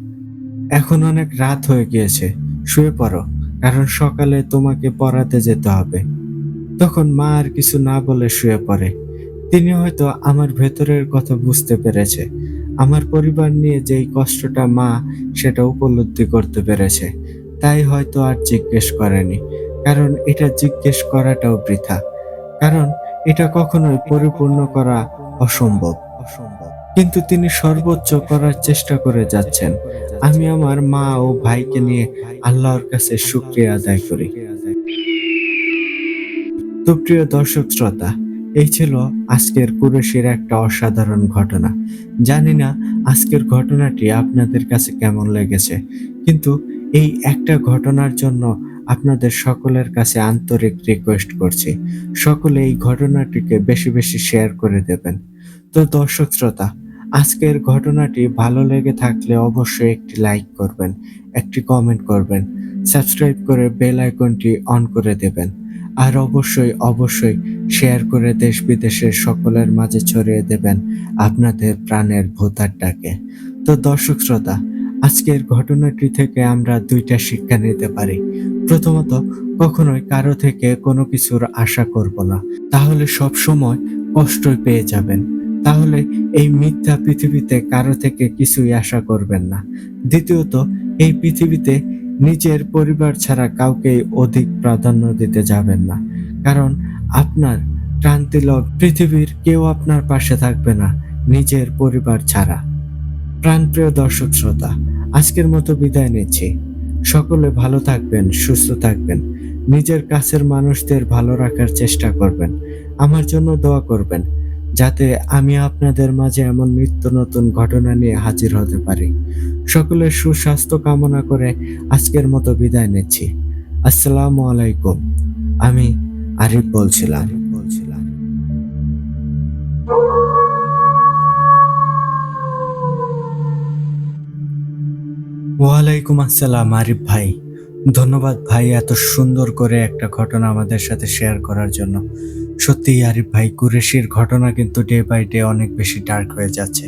S2: এখন অনেক রাত হয়ে গিয়েছে, শুয়ে পড়ো, কারণ সকালে তোমাকে পড়াতে যেতে হবে। তখন মা আর কিছু না বলে শুয়ে পড়ে। তিনি হয়তো আমার ভেতরের কথা বুঝতে পেরেছে। আমার পরিবার নিয়ে যেই কষ্টটা মা সেটা উপলব্ধি করতে পেরেছে। তাই হয়তো আর জিজ্ঞেস করেনি। কারণ এটা জিজ্ঞেস করাটাও বৃথা। কারণ এটা কখনোই পরিপূর্ণ করা অসম্ভব। কিন্তু তিনি সর্বোচ্চ করার চেষ্টা করে যাচ্ছেন। আমি আমার মা ও ভাইকে নিয়ে আল্লাহর কাছে শুকরিয়া আদায় করি। তো প্রিয় দর্শক শ্রোতা, এই ছিল আজকের কুরেশির একটা অসাধারণ ঘটনা। জানি না আজকের ঘটনাটি আপনাদের কাছে কেমন লেগেছে, কিন্তু এই একটা ঘটনার জন্য আপনাদের সকলের কাছে আন্তরিক রিকোয়েস্ট করছি, সকলে এই ঘটনাটিকে বেশি বেশি শেয়ার করে দেবেন। তো দর্শক শ্রোতা, আজকের ঘটনাটি ভালো লেগে থাকলে অবশ্যই একটি লাইক করবেন, একটি কমেন্ট করবেন, সাবস্ক্রাইব করে বেল আইকনটি অন করে দেবেন। আর অবশ্যই শেয়ার করে দেশ বিদেশের সকলের মাঝে ছড়িয়ে দেবেন আপনাদের প্রাণের ভোতারটাকে। তো দর্শক শ্রোতা, আজকের ঘটনাটি থেকে আমরা দুইটা শিক্ষা নিতে পারি। প্রথমত, কখনোই কারো থেকে কোনো কিছুর আশা করব না, তাহলে সব সময় কষ্টই পেয়ে যাবেন। তাহলে এই মিথ্যা পৃথিবীতে কারো থেকে কিছুই আশা করবেন না। দ্বিতীয়ত, এই পৃথিবীতে নিজের পরিবার ছাড়া কাউকে অধিক প্রাধান্য দিতে যাবেন না, কারণ আপনার ক্রান্তিলগ্ন পৃথিবীর কেউ আপনার পাশে থাকবে না নিজের পরিবার ছাড়া। প্রাণপ্রিয় দর্শক শ্রোতা, আজকের মতো বিদায় নিচ্ছি। সকলে ভালো থাকবেন, সুস্থ থাকবেন, নিজের কাছের মানুষদের ভালো রাখার চেষ্টা করবেন, আমার জন্য দোয়া করবেন, যাতে আমি আপনাদের মাঝে এমন নিত্য নতুন ঘটনা নিয়ে হাজির হতে পারি। সকলের সুস্বাস্থ্য কামনা করে আজকের মতো বিদায় নিচ্ছি। আসসালামু আলাইকুম। আমি আরিফ বলছিলাম। ওয়ালাইকুম আসসালাম আরিফ ভাই। ধন্যবাদ ভাই, এত সুন্দর করে একটা ঘটনা আমাদের সাথে শেয়ার করার জন্য। সত্যিই আরিফ ভাই, কুরেশির ঘটনা কিন্তু ডে বাই ডে অনেক বেশি ডার্ক হয়ে যাচ্ছে।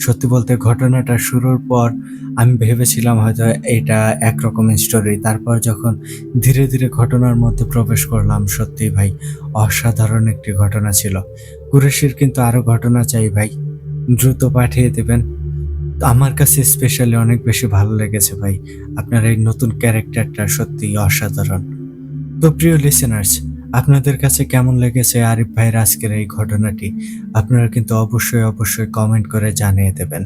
S2: সত্যি বলতে ঘটনাটা শুরুর পর আমি ভেবেছিলাম হয়তো এটা একরকম স্টোরি, তারপর যখন ধীরে ধীরে ঘটনার মধ্যে প্রবেশ করলাম, সত্যিই ভাই অসাধারণ একটি ঘটনা ছিল। কুরেশির কিন্তু আরো ঘটনা চাই ভাই, দ্রুত পাঠিয়ে দেবেন। আমার কাছে স্পেশালি অনেক বেশি ভালো লেগেছে ভাই, আপনার এই নতুন ক্যারেক্টারটা সত্যিই অসাধারণ। তো প্রিয় লিসেনার্স, আপনাদের কাছে কেমন লেগেছে আরিফ ভাইয়ের আজকের এই ঘটনাটি আপনারা কিন্তু অবশ্যই কমেন্ট করে জানিয়ে দেবেন।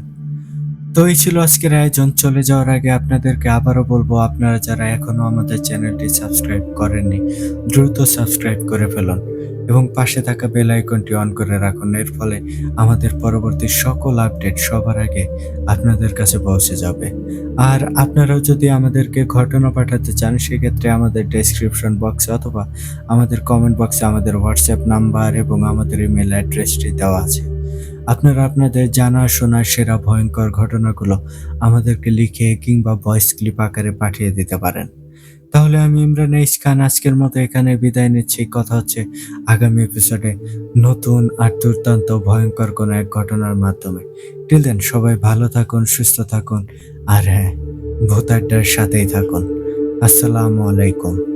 S2: তো এই ছিল আজকের আয়োজন। চলে যাওয়ার আগে আপনাদেরকে আবারও বলবো, আপনারা যারা এখনো আমাদের চ্যানেলটি সাবস্ক্রাইব করেননি, দ্রুত সাবস্ক্রাইব করে ফেলুন এবং পাশে থাকা বেল আইকনটি অন করে রাখুন। এর ফলে আমাদের পরবর্তী সকল আপডেট সবার আগে আপনাদের কাছে পৌঁছে যাবে। আর আপনারাও যদি আমাদেরকে ঘটনা পাঠাতে চান, সেক্ষেত্রে আমাদের ডেসক্রিপশন বক্সে অথবা আমাদের কমেন্ট বক্সে আমাদের হোয়াটসঅ্যাপ নাম্বার এবং আমাদের ইমেল অ্যাড্রেসটি দেওয়া আছে। আপনারা আপনাদের জানা শোনা সেরা ভয়ঙ্কর ঘটনাগুলো আমাদেরকে লিখে কিংবা ভয়েস ক্লিপ আকারে পাঠিয়ে দিতে পারেন। তাহলে আমি ইমরান এইচ খান আজকের মতো এখানে বিদায় নিচ্ছি। কথা হচ্ছে আগামী এপিসোডে নতুন আর দুর্দান্ত ভয়ঙ্কর কোনো এক ঘটনার মাধ্যমে। টিল দেন সবাই ভালো থাকুন, সুস্থ থাকুন আর হ্যাঁ, ভূত আড্ডার সাথেই থাকুন। আসসালামু আলাইকুম।